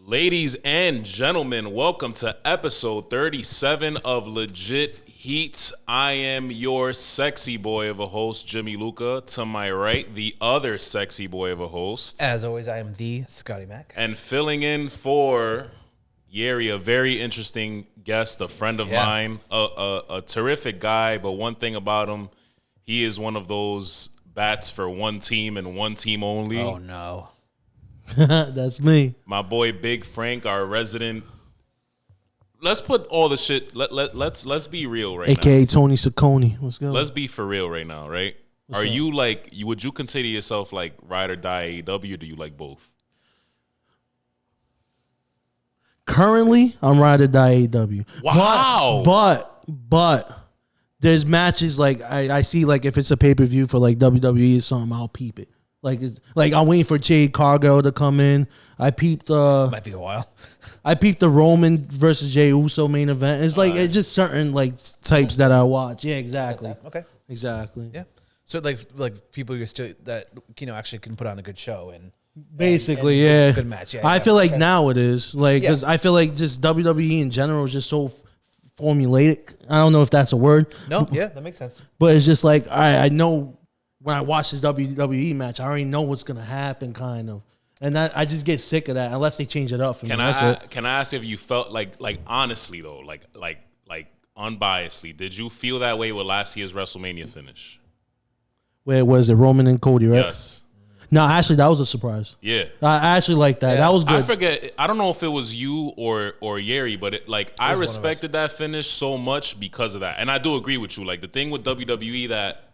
Ladies and gentlemen, welcome to episode 37 of Legit Heats. I am your sexy boy of a host, Jimmy Luca. To my right, the other sexy boy of a host. As always, I am the Scotty Mac. And filling in for Yeri, a very interesting guest, a friend of mine, a terrific guy. But one thing about him, he is one of those bats for one team and one team only. Oh, no. That's me. My boy Big Frank, our resident. Let's put all the shit. Let's be real right now. AKA Tony Saccone. Let's go. Let's be for real right now, right? Are you like would you consider yourself like ride or die AEW? Or do you like both? Currently, I'm ride or die AEW. Wow. But there's matches like I see like if it's a pay-per-view for like WWE or something, I'll peep it. Like I'm waiting for Jade Cargill to come in. I peeped Might be a while. I peeped the Roman versus Jey Uso main event. It's like it's just certain like types that I watch. Yeah, exactly. Okay. Exactly. Yeah. So like people you're still that actually can put on a good show and basically, and yeah. good match. Yeah, I feel like now it is like because I feel like just WWE in general is just so formulaic. I don't know if that's a word. No, yeah, that makes sense. But it's just like I know when I watch this WWE match, I already know what's gonna happen, kind of, and I just get sick of that unless they change it up for me. Can I ask if you felt like honestly though, like unbiasedly, did you feel that way with last year's WrestleMania finish? Where was it, Roman and Cody? Right? Yes. No, actually, that was a surprise. Yeah, I actually like that. Yeah. That was good. I forget. I don't know if it was you or Yeri, but I respected that finish so much because of that. And I do agree with you. Like the thing with WWE that.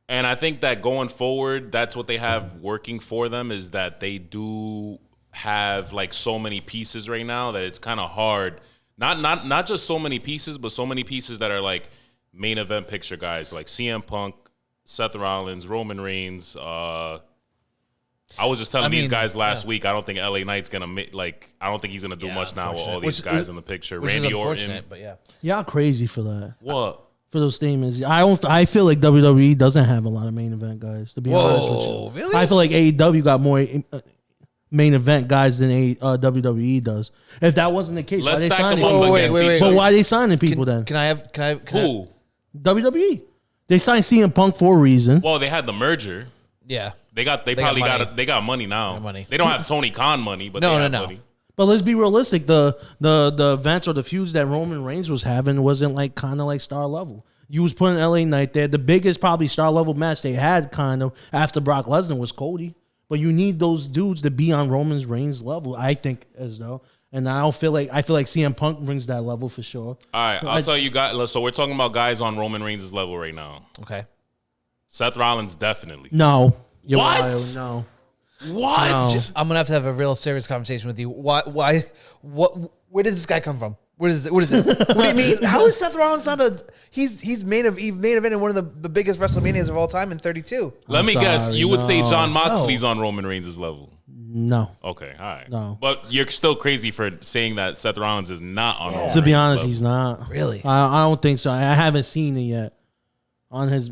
And I think that going forward, that's what they have working for them is that they do have like so many pieces right now that it's kind of hard. Not just so many pieces, but so many pieces that are like main event picture guys like CM Punk, Seth Rollins, Roman Reigns. I was just telling these guys last week. I don't think LA Knight's gonna I don't think he's gonna do much now with all these guys in the picture. Randy Orton, but yeah, Y'all crazy for that. What? For those statements, I feel like WWE doesn't have a lot of main event guys. To be honest with you, really? I feel like AEW got more main event guys than WWE does. If that wasn't the case, Let's why they stack them signing? up wait, against wait, each But other. why they signing people then? Can I have Who? WWE. They signed CM Punk for a reason. Well, they had the merger. Yeah. They probably got money. got money now. They got money. They don't have Tony Khan money, but No, they have no. money. But let's be realistic. The events or the feuds that Roman Reigns was having wasn't like kind of like star level. You was putting LA Knight there. The biggest probably star level match they had kind of after Brock Lesnar was Cody. But you need those dudes to be on Roman Reigns level, I think, as though. And I feel like CM Punk brings that level for sure. All right, I'll tell you guys. So we're talking about guys on Roman Reigns' level right now. Okay. Seth Rollins definitely. No. You're What? wild. No. What? No. I'm gonna have a real serious conversation with you. Why? Where does this guy come from? What is this? What do you mean? How is Seth Rollins not a? He's main event in one of the biggest WrestleManias of all time in 32. Let me guess. sorry, You would say no. John Moxley's on Roman Reigns' level. No. Okay, all right. No. But you're still crazy for saying that Seth Rollins is not on Roman To be Reigns' honest, level. he's not. Really? I don't think so. I haven't seen it yet. On his,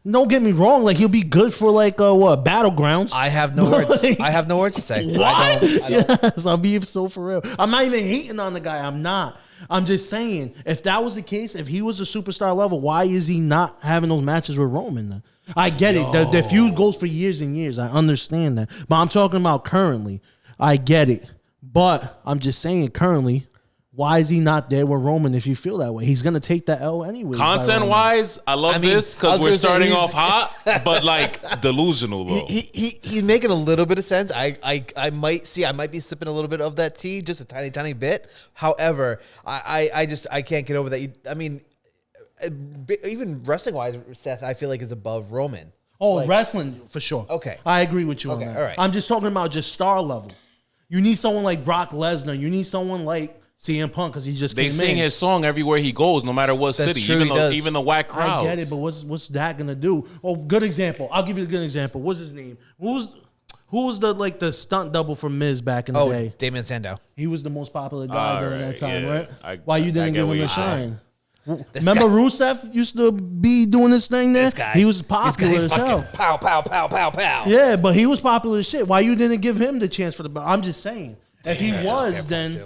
don't get me wrong. Like he'll be good for like Battlegrounds. I have no words. I have no words to say. I don't. Yes, I'm being so for real. I'm not even hating on the guy. I'm not. I'm just saying, if that was the case, if he was a superstar level, why is he not having those matches with Roman then? I get it. The feud goes for years and years. I understand that. But I'm talking about currently. I get it. But I'm just saying currently, why is he not there with Roman if you feel that way? He's going to take that L anyway. Content-wise, I love this because we're starting off hot, but like delusional though. He's making a little bit of sense. I might be sipping a little bit of that tea, just a tiny bit. However, I can't get over that. I mean, even wrestling wise, Seth, I feel like is above Roman. Oh, Like- wrestling for sure. Okay. I agree with you on Okay, that. all right. I'm just talking about just star level. You need someone like Brock Lesnar. You need someone like CM Punk because he just They came sing in. his song evereverhere he goes, no matter what That's city, true, he does. even the whack crowds. I get it, but what's that gonna do? Oh, good example. I'll give you a good example. What's his name? Who was the stunt double for Miz back in the day? Damian Sandow. He was the most popular guy during that time, yeah. right? Why you didn't get give what him a you're shine? This Remember guy- Rusev used to be doing this thing there? This guy. He was popular He's as hell. fucking pow. Yeah, but he was popular as shit. Why you didn't give him the chance for the belt? I'm just saying. If he was, then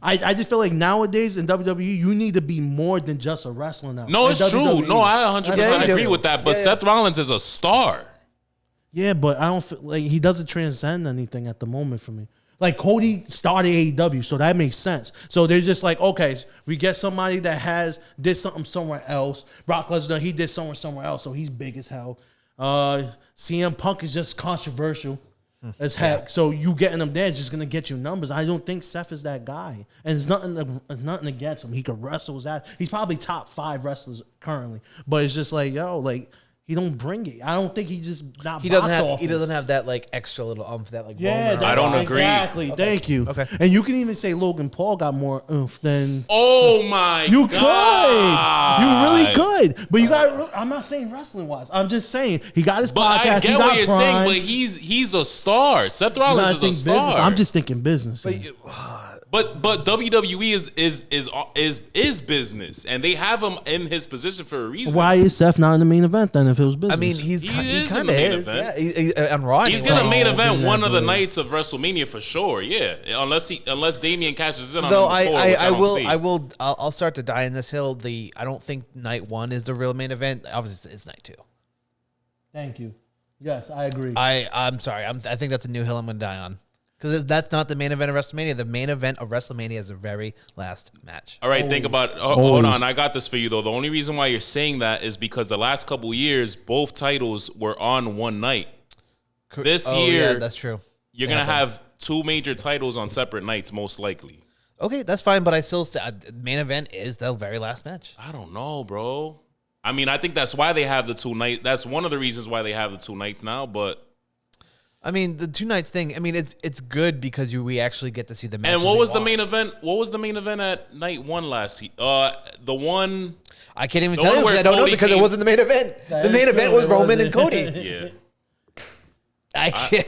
I just feel like nowadays in WWE, you need to be more than just a wrestler now. No, it's true. WWE. No, I 100% agree with that. But Yeah, yeah. Seth Rollins is a star. Yeah, but I don't feel like he doesn't transcend anything at the moment for me. Like Cody started AEW, so that makes sense. So they're just like, okay, we get somebody that did something somewhere else. Brock Lesnar, he did somewhere else, so he's big as hell. CM Punk is just controversial as heck. So you getting him there is just gonna get you numbers. I don't think Seth is that guy, and it's nothing against him. He could wrestle his ass. He's probably top 5 wrestlers currently, but it's just like he don't bring it. I don't think he just not. He doesn't have that like extra little that like. Yeah, I don't agree. Exactly. Okay. Thank you. Okay. And you can even say Logan Paul got more oomph than. Oh my You God. could. You really could. But you got. I'm not saying wrestling wise. I'm just saying he got his But podcast. I get he what got you're Prime. saying, but he's a star. Seth You Rollins gotta is a think star. business. I'm just thinking business. But WWE is business, and they have him in his position for a reason. Why is Seth not in the main event then? If it was business, I mean, he is in kind the of main is. event. Yeah, he on Raw. He's anyway. gonna main event yeah, one of the but- nights of WrestleMania for sure. Yeah, unless Damian cashes in on Though him before, which I don't see. I'll start to die in this hill. I don't think night 1 is the real main event. Obviously, it's night 2. thank you. Yes, I agree. I'm sorry. I think that's a new hill I'm gonna die on because that's not the main event of WrestleMania. The main event of WrestleMania is the very last match. All right, think about. Hold on, I got this for you though. The only reason why you're saying that is because the last couple years, both titles were on one night. This year, yeah, that's true. You're gonna have 2 major titles on separate nights, most likely. Okay, that's fine, but I still say main event is the very last match. I don't know, bro. I mean, I think that's why they have the 2 nights. That's one of the reasons why they have the 2 nights now. But I mean, the 2 nights thing. I mean, it's good because we actually get to see the match. and what was the main event? What was the main event at night 1 last? The one. I can't even The tell one you because where I don't know Cody because it came- wasn't the main event. The main event was Roman and Cody. Yeah, I can't.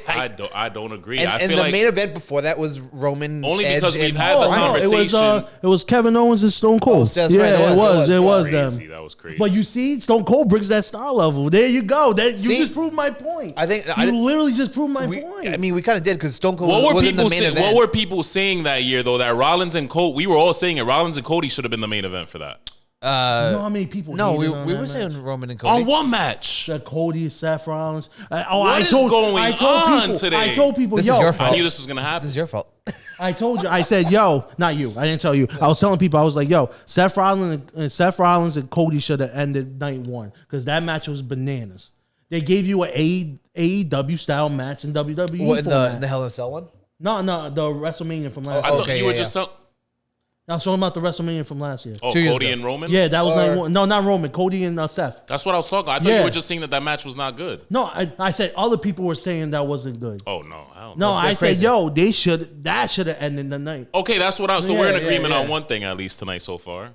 I don't agree. And, I and feel the like main event before that was Roman. Only Edge, because we've and had the Bryan. conversation. It was Kevin Owens and Stone Cold. Oh, that's right, it was crazy. them. That was crazy. But you see, Stone Cold brings that star level. There you go. You See? just proved my point. I think you literally just proved my point. I mean, we kind of did because Stone Cold What were wasn't the people main saying? event. What were people saying that year though? That Rollins and Cody, we were all saying it. Rollins and Cody should have been the main event for that. you know how many people? No, we hated on that were match? saying Roman and Cody. On one match. The Cody, Seth Rollins. What is going on today? I told people, This yo, is your fault. I knew this was gonna happen. This is your fault. I told you. I said, yo, not you. I didn't tell you. I was telling people. I was like, yo, Seth Rollins and Cody should have ended night 1 because that match was bananas. They gave you an AEW style match in WWE. What, in format. the Hell in a Cell one? No, the WrestleMania from last I year. thought Okay, you were yeah, just yeah. I was talking about the WrestleMania from last year. 2 2 years Cody ago. and Roman. Yeah, that was Or- night 1. No, not Roman. Cody and Seth. That's what I was talking. I thought Yeah. you were just saying that match was not good. No, I said other people were saying that wasn't good. Oh no, I don't No, know. I said, crazy. yo, that should have ended the night. Okay, that's what I. So we're in Yeah, agreement yeah. on one thing at least tonight so far.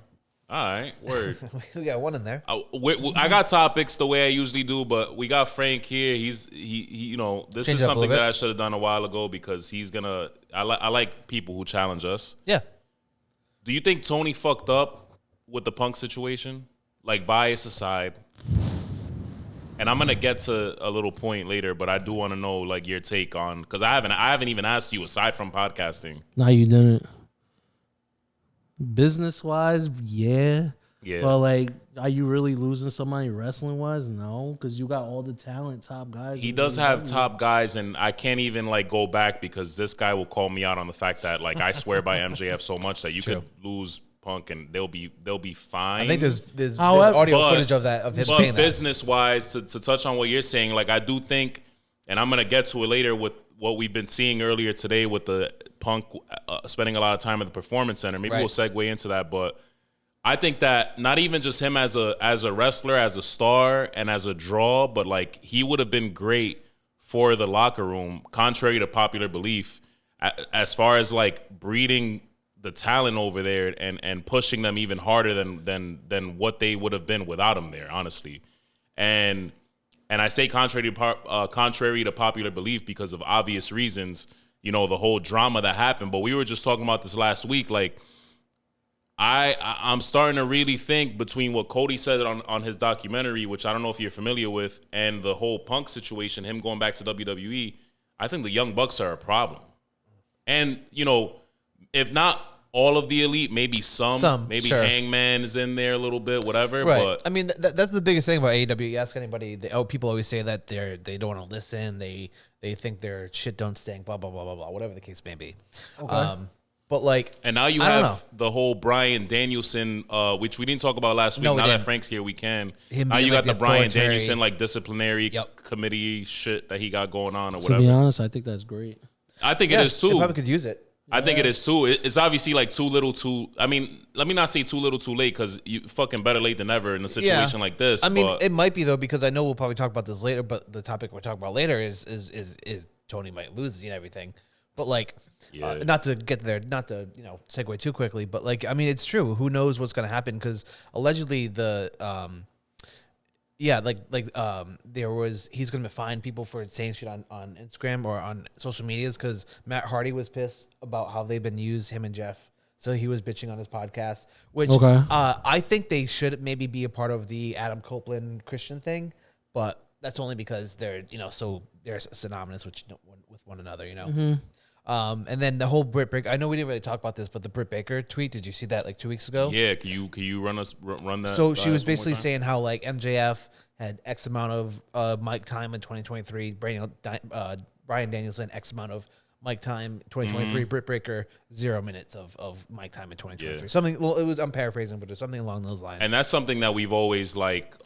All right, word. We got one in there. I got topics the way I usually do, but we got Frank here. He you know, this Change is it up a something little that bit. I should have done a while ago because he's gonna. I like people who challenge us. Yeah. Do you think Tony fucked up with the Punk situation? Like, bias aside, and I'm gonna get to a little point later, but I do want to know like your take on because I haven't even asked you aside from podcasting. No, you didn't. Business wise, yeah. Yeah. But like, are you really losing somebody wrestling wise? No, because you got all the talent, top guys. He does have top guys, and I can't even like go back because this guy will call me out on the fact that like I swear by MJF so much that you could lose Punk and they'll be fine. I think there's However- audio But- footage of that of him But saying that. business wise, to touch on what you're saying, like I do think, and I'm gonna get to it later with what we've been seeing earlier today with the Punk spending a lot of time at the Performance Center. Maybe we'll segue into that, but I think that not even just him as a wrestler, as a star, and as a draw, but like he would have been great for the locker room, contrary to popular belief, as far as like breeding the talent over there and pushing them even harder than what they would have been without him there, honestly. And I say contrary to popular belief because of obvious reasons, you know, the whole drama that happened. But we were just talking about this last week, like. I'm starting to really think between what Cody said on his documentary, which I don't know if you're familiar with, and the whole Punk situation, him going back to WWE, I think the Young Bucks are a problem. And, you know, if not all of the elite, maybe some maybe sure. Hangman is in there a little bit, whatever. Right. But I mean, that's the biggest thing about AEW. You ask anybody, people always say that they don't want to listen. They think their shit don't stink, blah, blah, blah, blah, blah, whatever the case may be. Okay. But like, and now you have the whole Bryan Danielson, which we didn't talk about last week. Now that Frank's here, we can. Now you got the Bryan Danielson like disciplinary committee shit that he got going on or whatever. To be honest, I think that's great. I think it is too. They probably could use it. I think it is too. It's obviously like too little too. I mean, let me not say too little too late because you fucking better late than never in a situation like this. I mean, it might be though because I know we'll probably talk about this later. But the topic we're talking about later is Tony might lose and everything. But like, not to get there, not to segue too quickly. But like, I mean, it's true. Who knows what's going to happen? Because allegedly there was he's going to fine people for saying shit on Instagram or on social medias because Matt Hardy was pissed about how they've been used, him and Jeff. So he was bitching on his podcast, which I think they should maybe be a part of the Adam Copeland Christian thing, but that's only because they're so they're synonymous with one another, Mm-hmm. And then the whole Britt Baker. I know we didn't really talk about this, but the Britt Baker tweet. Did you see that like 2 weeks ago? Yeah. Can you run that? So she was basically saying how like MJF had X amount of mic time in 2023. Bryan Danielson X amount of mic time 2023. Mm-hmm. Britt Baker 0 minutes of mic time in 2023. Yeah. Something. Well, I'm paraphrasing, but there's something along those lines. And that's something that we've always critiqued,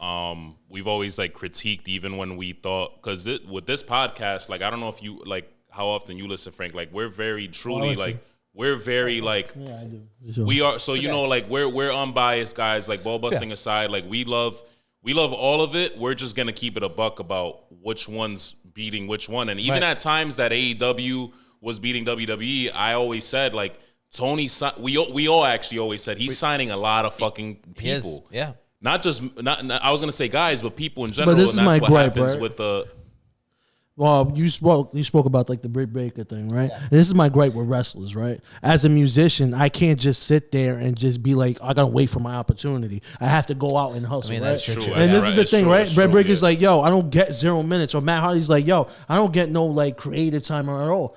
even when we thought because with this podcast, like I don't know if you like. How often you listen, Frank? Like we're very truly we're very like I do. Sure. We are so like we're unbiased guys, like ball busting aside, like we love all of it. We're just gonna keep it a buck about which one's beating which one. And even at times that AEW was beating WWE, I always said like Tony we all actually always said he's signing a lot of fucking people. Yeah. Not I was gonna say guys, but people in general, but this and is that's my what gripe, happens right? with the Well, you spoke about like the Britt Baker thing, right? Yeah. And this is my gripe with wrestlers, right? As a musician, I can't just sit there and just be like, I gotta wait for my opportunity. I have to go out and hustle. I mean, that's true. And this is the thing, right? Britt Baker's like, yo, I don't get 0 minutes, or Matt Hardy's like, yo, I don't get no like creative time at all.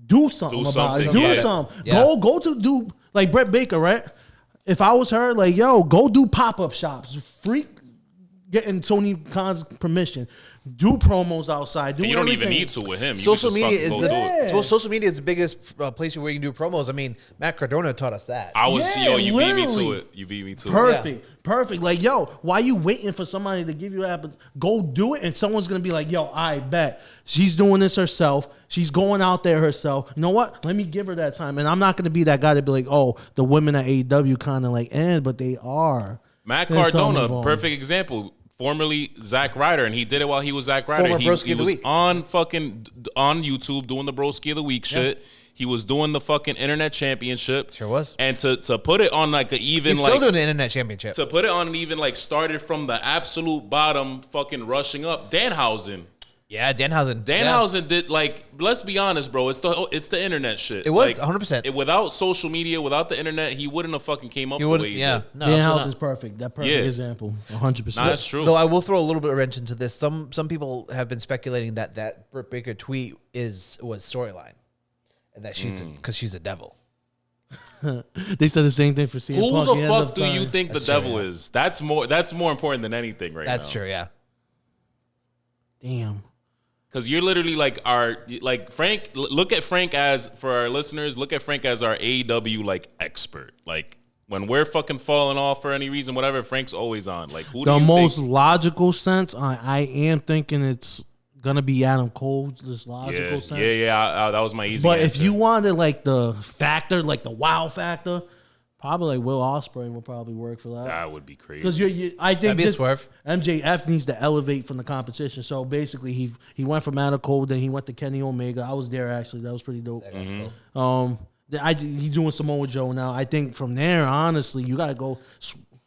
Do something about it. Do something. Yeah. Go to do like Britt Baker, right? If I was her, like, yo, go do pop-up shops. Freak getting Tony Khan's permission. Do promos outside. You don't even need to with him. Social media is social media is the biggest place where you can do promos. I mean, Matt Cardona taught us that. You beat me to it. You beat me to it. Perfect. Like, yo, why you waiting for somebody to give you that? Go do it, and someone's gonna be like, yo, I bet she's doing this herself. She's going out there herself. You know what? Let me give her that time. And I'm not gonna be that guy to be like, oh, the women at AEW kind of like, but they are. Matt Cardona, perfect example. Formerly Zack Ryder, and he did it while he was Zack Ryder. He was on YouTube doing the Broski of the Week shit. He was doing the fucking Internet Championship. Sure was. And to put it on like an even He's still doing the Internet Championship. To put it on an even like started from the absolute bottom, fucking rushing up. Danhausen. Yeah, Danhausen. Danhausen did like. Let's be honest, bro. It's the internet shit. It was like, 100%. Without social media, without the internet, he wouldn't have fucking came up the way he did. No, Danhausen's perfect. That perfect example. 100%. Nah, that's true. Though I will throw a little bit of wrench into this. Some people have been speculating that Britt Baker tweet was storyline, and that she's a devil. They said the same thing for CM Punk. Who the fuck do you think the devil is? That's more important than anything right now. That's true. Yeah. Damn. Because you're literally like Frank. Look at Frank as, for our listeners, look at Frank as our AEW like expert. Like when we're fucking falling off for any reason, whatever, Frank's always on. Like who? The most logical sense, I am thinking it's gonna be Adam Cole. This logical sense. Yeah. That was my easy. But answer. if you wanted like the factor, like the wow factor. Probably like Will Ospreay will probably work for that. That would be crazy. Because I think this MJF needs to elevate from the competition. So basically, he went from Adam Cole, then he went to Kenny Omega. I was there actually. That was pretty dope. He's doing Samoa Joe now. I think from there, honestly, you got to go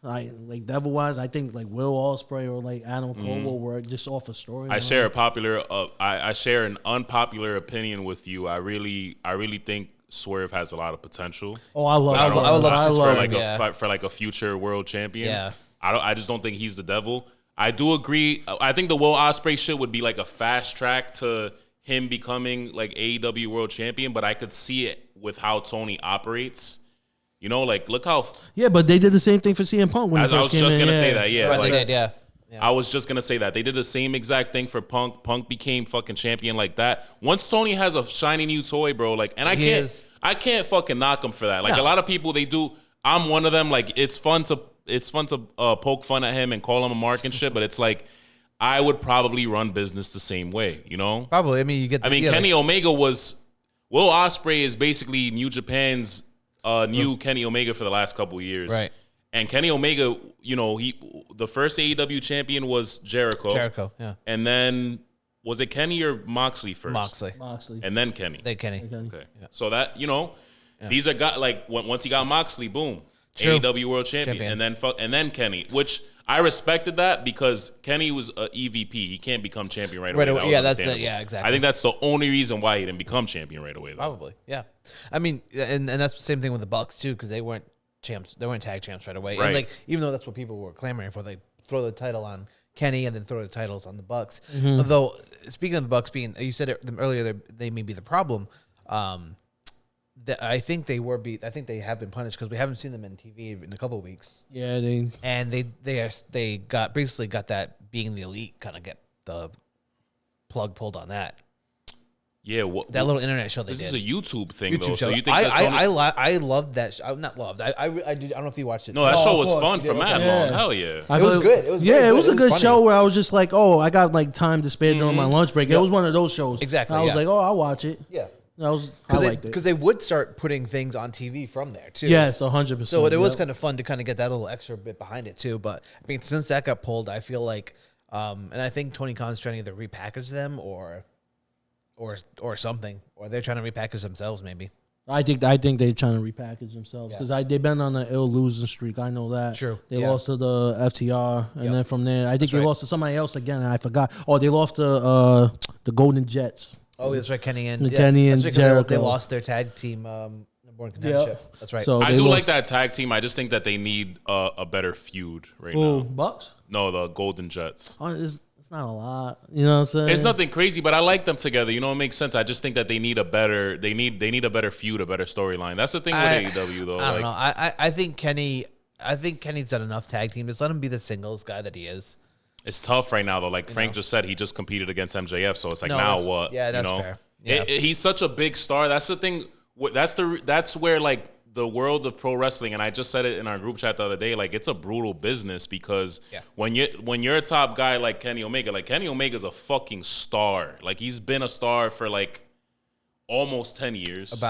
like devil wise. I think like Will Ospreay or like Adam Cole will work just off a story. I share I share an unpopular opinion with you. I really think Swerve has a lot of potential. Oh, I would love for like a future world champion. Yeah. I just don't think he's the devil. I do agree. I think the Will Ospreay shit would be like a fast track to him becoming like AEW World Champion, but I could see it with how Tony operates. You know, like look how. Yeah, but they did the same thing for CM Punk when he I first was came just in. gonna say that. Yeah, Right, like, they did, yeah. I was just gonna say that they did the same exact thing for Punk. Punk became fucking champion like that. Once Tony has a shiny new toy, bro, like, and I can't fucking knock him for that. Like a lot of people, they do. I'm one of them. Like it's fun to poke fun at him and call him a mark and shit. But it's like I would probably run business the same way. You know, Probably. I mean, you get. Kenny Omega was Will Ospreay is basically New Japan's new Kenny Omega for the last couple of years, right? And Kenny Omega, you know, the first AEW champion was Jericho. Jericho, yeah. And then was it Kenny or Moxley first? Moxley. And then Kenny. Kenny. Okay. Yeah. So that, you know, these are got like once he got Moxley, boom, True. AEW World Champion. And then Kenny, which I respected that because Kenny was a EVP. He can't become champion right away. Exactly. I think that's the only reason why he didn't become champion right away. Though. Probably, yeah. I mean, and that's the same thing with the Bucks too, because they weren't champs. They weren't tag champs right away. Right. And like, even though that's what people were clamoring for, they throw the title on Kenny and then throw the titles on the Bucks. Although, speaking of the Bucks being, you said it earlier, they may be the problem. I think they were beat. I think they have been punished because we haven't seen them in TV in a couple of weeks. Yeah, they got basically got that being the elite kind of get the plug pulled on that. Yeah, that little internet show they did. This is a YouTube thing, though. Show. So you think I loved that show. Not loved. I don't know if you watched it. No, that show was fun for mad long. Hell yeah. It was good. It was it was a good show where I was just like, oh, I got like time to spare during my lunch break. It was one of those shows. Exactly. I was like, oh, I'll watch it. Yeah. I liked it. Because they would start putting things on TV from there, too. Yes, 100%. So it was kind of fun to kind of get that little extra bit behind it, too. But, I mean, since that got pulled, I feel like, and I think Tony Khan's trying to either repackage them or something. Or they're trying to repackage themselves, maybe. I think they're trying to repackage themselves because they've been on an ill losing streak. I know that. True. They lost to the FTR, and then from there, I think they lost to somebody else again, and I forgot. Oh, they lost to the Golden Jets. Oh, that's right, Kenny and Jericho. They lost their tag team number one contendership. That's right. So I do like that tag team. I just think that they need a better feud right now. Bucks? No, the Golden Jets. Oh, it's not a lot. You know what I'm saying? It's nothing crazy, but I like them together. You know, it makes sense. I just think that they need a better feud, a better storyline. That's the thing with AEW though. I don't know. I think Kenny's done enough tag team. Just let him be the singles guy that he is. It's tough right now though. Like Frank just said, he just competed against MJF, so it's like now what? Yeah, that's fair. Yeah. He's such a big star. That's the thing. That's where like the world of pro wrestling, and I just said it in our group chat the other day. Like it's a brutal business because when you're a top guy like Kenny Omega's a fucking star. Like he's been a star for like almost 10 years.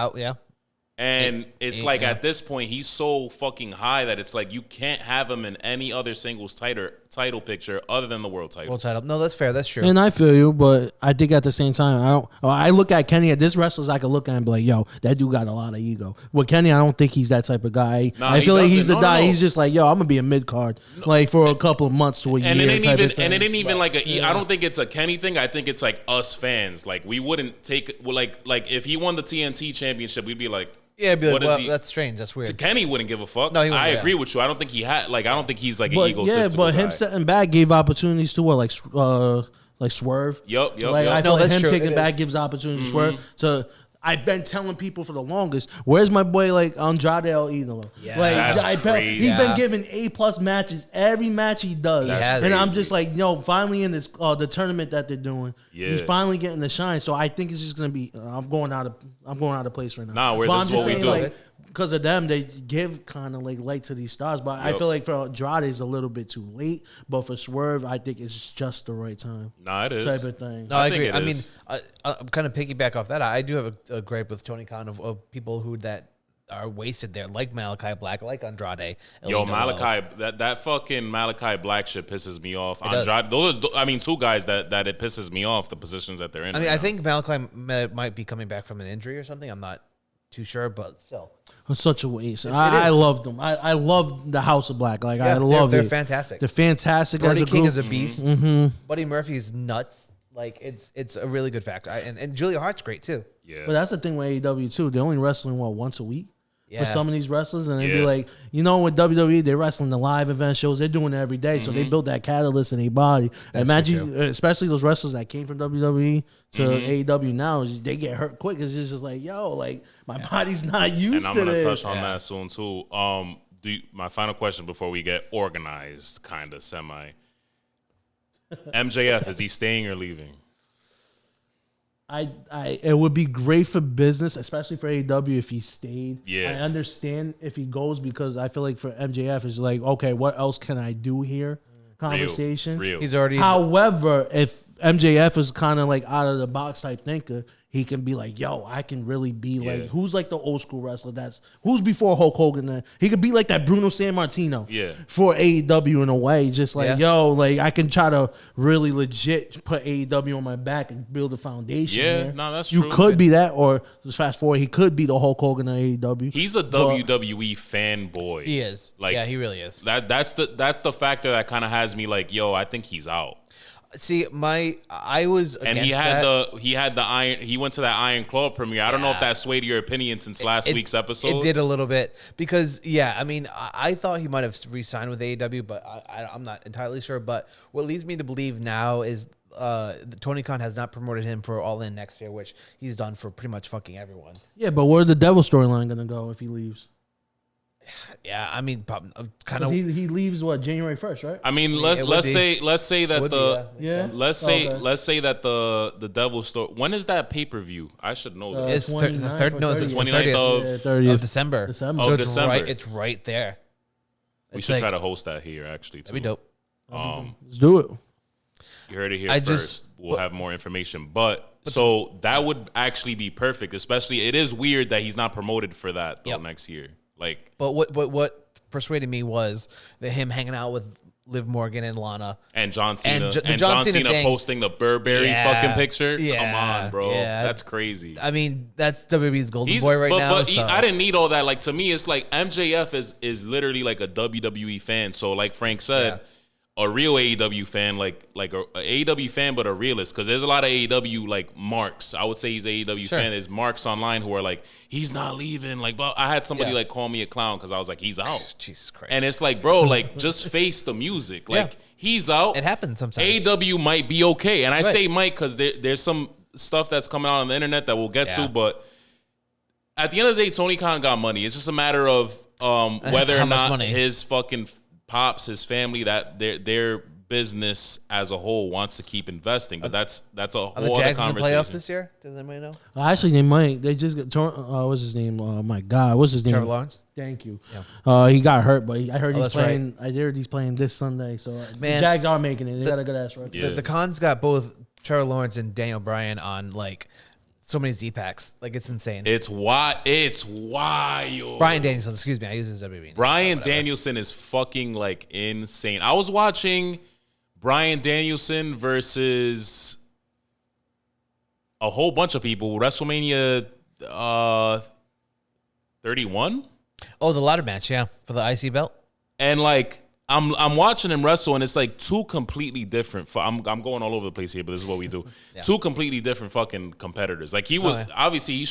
And it's like at this point, he's so fucking high that it's like you can't have him in any other singles title picture other than the world title. No, that's fair. That's true. And I feel you, but I think at the same time, I look at Kenny. This wrestlers I could look at and be like, yo, that dude got a lot of ego. With Kenny, I don't think he's that type of guy. I feel like he's the guy. He's just like, yo, I'm gonna be a mid card, like for a couple of months to a year. And it ain't even like I don't think it's a Kenny thing. I think it's like us fans. Like we wouldn't take like if he won the TNT championship, we'd be like. Yeah, be like, well, that's strange. That's weird. So Kenny wouldn't give a fuck. No, he wouldn't. I agree with you. I don't think he had I don't think he's like an egotistical but him guy. setting back gave opportunities to what like Swerve. Yep. Like I know him taking back gives opportunities to Swerve to. I've been telling people for the longest, where's my boy like Andrade El Idolo? Yeah, that's crazy. He's been given A+ matches every match he does, and crazy. I'm just like, finally in this the tournament that they're doing, he's finally getting the shine. So I think it's just gonna be. I'm going out of place right now. Nah, this is what we do. Like, because of them, they give kind of like light to these stars. But I feel like for Andrade, it's a little bit too late. But for Swerve, I think it's just the right time. Nah, it is. Type of thing. No, I agree. I mean, I'm kind of piggyback off that. I do have a gripe with Tony Khan of people who that are wasted there, like Malachi Black, like Andrade. Yo, Malachi, that fucking Malachi Black shit pisses me off. Andrade, those are, two guys that it pisses me off, the positions that they're in. I mean, I think Malachi might be coming back from an injury or something. I'm not too sure, but still. It's such a waste. I loved them. I love the House of Black. Like I love they're it. Fantastic. They're fantastic. Brody King is a group. beast. Mm-hmm. Buddy Murphy's nuts. Like it's a really good factor. And Julia Hart's great too. Yeah. But that's the thing with AEW too. They're only wrestling once a week. for some of these wrestlers, and they'd be Yeah. like, you know, with WWE, they're wrestling the live event shows, they're doing it every day, so they build that catalyst in their body. Imagine, especially those wrestlers that came from WWE to AEW now, they get hurt quick. It's just like, yo, like my body's not used to this. And I'm gonna touch on that soon too. My final question before we get organized, kind of semi. MJF, is he staying or leaving? It would be great for business, especially for AEW if he stayed. Yeah. I understand if he goes because I feel like for MJF it's like, okay, what else can I do here? Conversation. Real. He's already. However, if MJF is kind of like out of the box type thinker, he can be like, yo, I can really be like, who's like the old school wrestler who's before Hulk Hogan? He could be like that Bruno Sammartino for AEW in a way. Just like, yo, like I can try to really legit put AEW on my back and build a foundation. Yeah, no, that's you true. You could be that, or just fast forward, he could be the Hulk Hogan of AEW. He's a WWE fanboy. He is. Like, yeah, he really is. That's the factor that kind of has me like, yo, I think he's out. See, I was against And he had the Iron. He went to that Iron Claw premiere. I don't know if that swayed your opinion since last week's episode. It did a little bit because I mean, I thought he might have re-signed with AEW, but I'm not entirely sure. But what leads me to believe now is Tony Khan has not promoted him for All In next year, which he's done for pretty much fucking everyone. Yeah, but where's the Devil storyline gonna go if he leaves? Yeah, I mean, kind of. He leaves January 1st, right? I mean, let's say that let's say that the Devil Story. When is that pay per view? I should know that. It's the 29th of December. So it's right there. We should try to host that here, actually. Too. That'd be dope. Let's do it. You heard it here first. We'll have more information, but so that would actually be perfect. Especially, it is weird that he's not promoted for that next year. Like, but what persuaded me was that him hanging out with Liv Morgan and Lana and John Cena and John Cena posting the Burberry fucking picture. Yeah, come on, bro, yeah. that's crazy. I mean, that's WWE's golden boy right now. But I didn't need all that. Like, to me, it's like MJF is literally like a WWE fan. So like Frank said. A real AEW fan, like a AEW fan, but a realist, because there's a lot of AEW like marks. I would say he's an AEW fan. There's marks online who are like, he's not leaving. Like, but I had somebody like call me a clown because I was like, he's out. Jesus Christ! And it's like, bro, like just face the music. Like he's out. It happens sometimes. AEW might be okay, and I say might because there's some stuff that's coming out on the internet that we'll get to. But at the end of the day, Tony Khan got money. It's just a matter of whether or not his fucking pops, his family, that their business as a whole wants to keep investing, but that's a whole other conversation. Are the Jags in the playoffs this year? Does anybody know? Actually, they might. They just got what's his name? Oh my God, what's his name? Trevor Lawrence. Thank you. Yeah. He got hurt, but I heard he's playing. Right. I heard he's playing this Sunday. So the Jags are making it. They got a good ass record. The Khans got both Trevor Lawrence and Daniel Bryan on like so many Z-Packs. Like, it's insane. It's wild. Bryan Danielson, excuse me. I use his WWE. Bryan Danielson is fucking, like, insane. I was watching Bryan Danielson versus a whole bunch of people. WrestleMania 31? Oh, the ladder match, for the IC belt. And, like, I'm watching him wrestle, and it's like two completely different. I'm going all over the place here, but this is what we do. Two completely different fucking competitors. Like, he was obviously he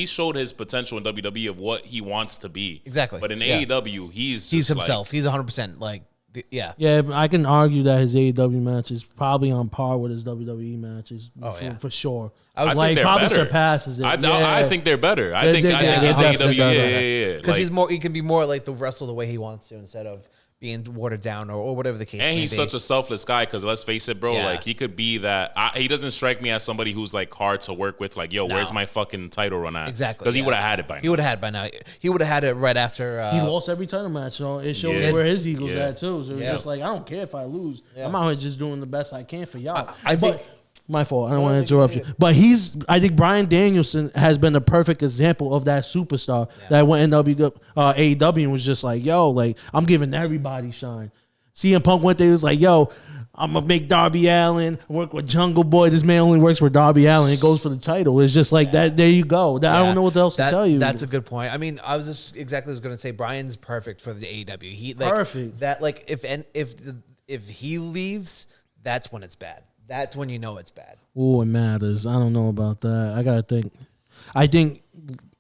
showed his potential in WWE of what he wants to be. Exactly. But in AEW, he's himself. Like, he's 100%. Like, yeah. Yeah, I can argue that his AEW match is probably on par with his WWE matches. For sure. I think probably surpasses it. I think they're better. I think his AEW. Because he can be more like the wrestle the way he wants to instead of being watered down or whatever the case may be. And he's such a selfless guy because let's face it, bro, like he could be that. He doesn't strike me as somebody who's like hard to work with. Like, yo, where's my fucking title run at? Exactly. Because he would have had it by now. He would have had it by now. He would have had it right after. He lost every title match. So it shows where his ego's at too. So it's just like, I don't care if I lose. I'm out here just doing the best I can for y'all. I think. My fault. I don't want to interrupt you. But I think Bryan Danielson has been the perfect example of that superstar that went in AEW and was just like, yo, like, I'm giving everybody shine. CM Punk went there, he was like, yo, I'm going to make Darby Allin work with Jungle Boy. This man only works for Darby Allin. It goes for the title. It's just like that. There you go. I don't know what else to tell you. That's a good point. I mean, I was just exactly going to say Bryan's perfect for the AEW. Perfect. That, like, if he leaves, that's when it's bad. That's when you know it's bad. Oh, it matters. I don't know about that. I got to think. I think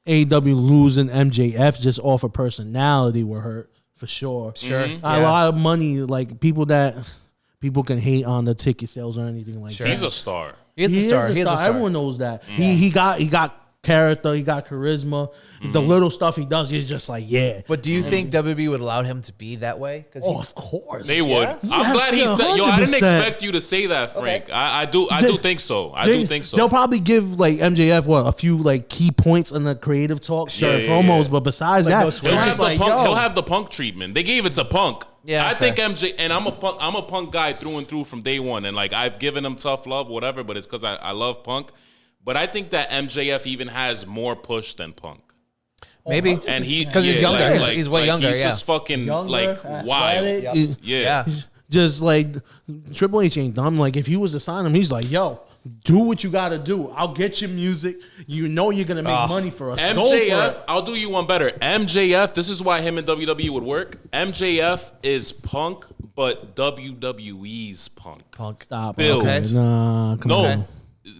AEW losing MJF just off of personality were hurt for sure. Sure. A lot of money, like people can hate on the ticket sales or anything like that. He's a star. He's a star. He's a star. Everyone knows that. He got character, he got charisma. The little stuff he does, he's just like, yeah. But do you think WWE would allow him to be that way? Of course. They would. Yeah? I'm glad he said, yo, I didn't 100%. expect you to say that, Frank. Okay. I do think so. I do think so. They'll probably give like MJF a few like key points in the creative talk, promos, but besides that, He'll have the Punk treatment. They gave it to Punk. Yeah, I think MJ, and I'm a Punk guy through and through from day one, and like I've given him tough love, whatever, but it's because I love Punk. But I think that MJF even has more push than Punk. Maybe. And because he's younger. He's way younger. He's just fucking like wild. Yeah. Just like Triple H ain't dumb. Like if he was to sign him, he's like, yo, do what you got to do. I'll get you music. You know you're going to make money for us. MJF, I'll do you one better. MJF, this is why him and WWE would work. MJF is Punk, but WWE's Punk. Stop. Build. Okay. Nah, come on.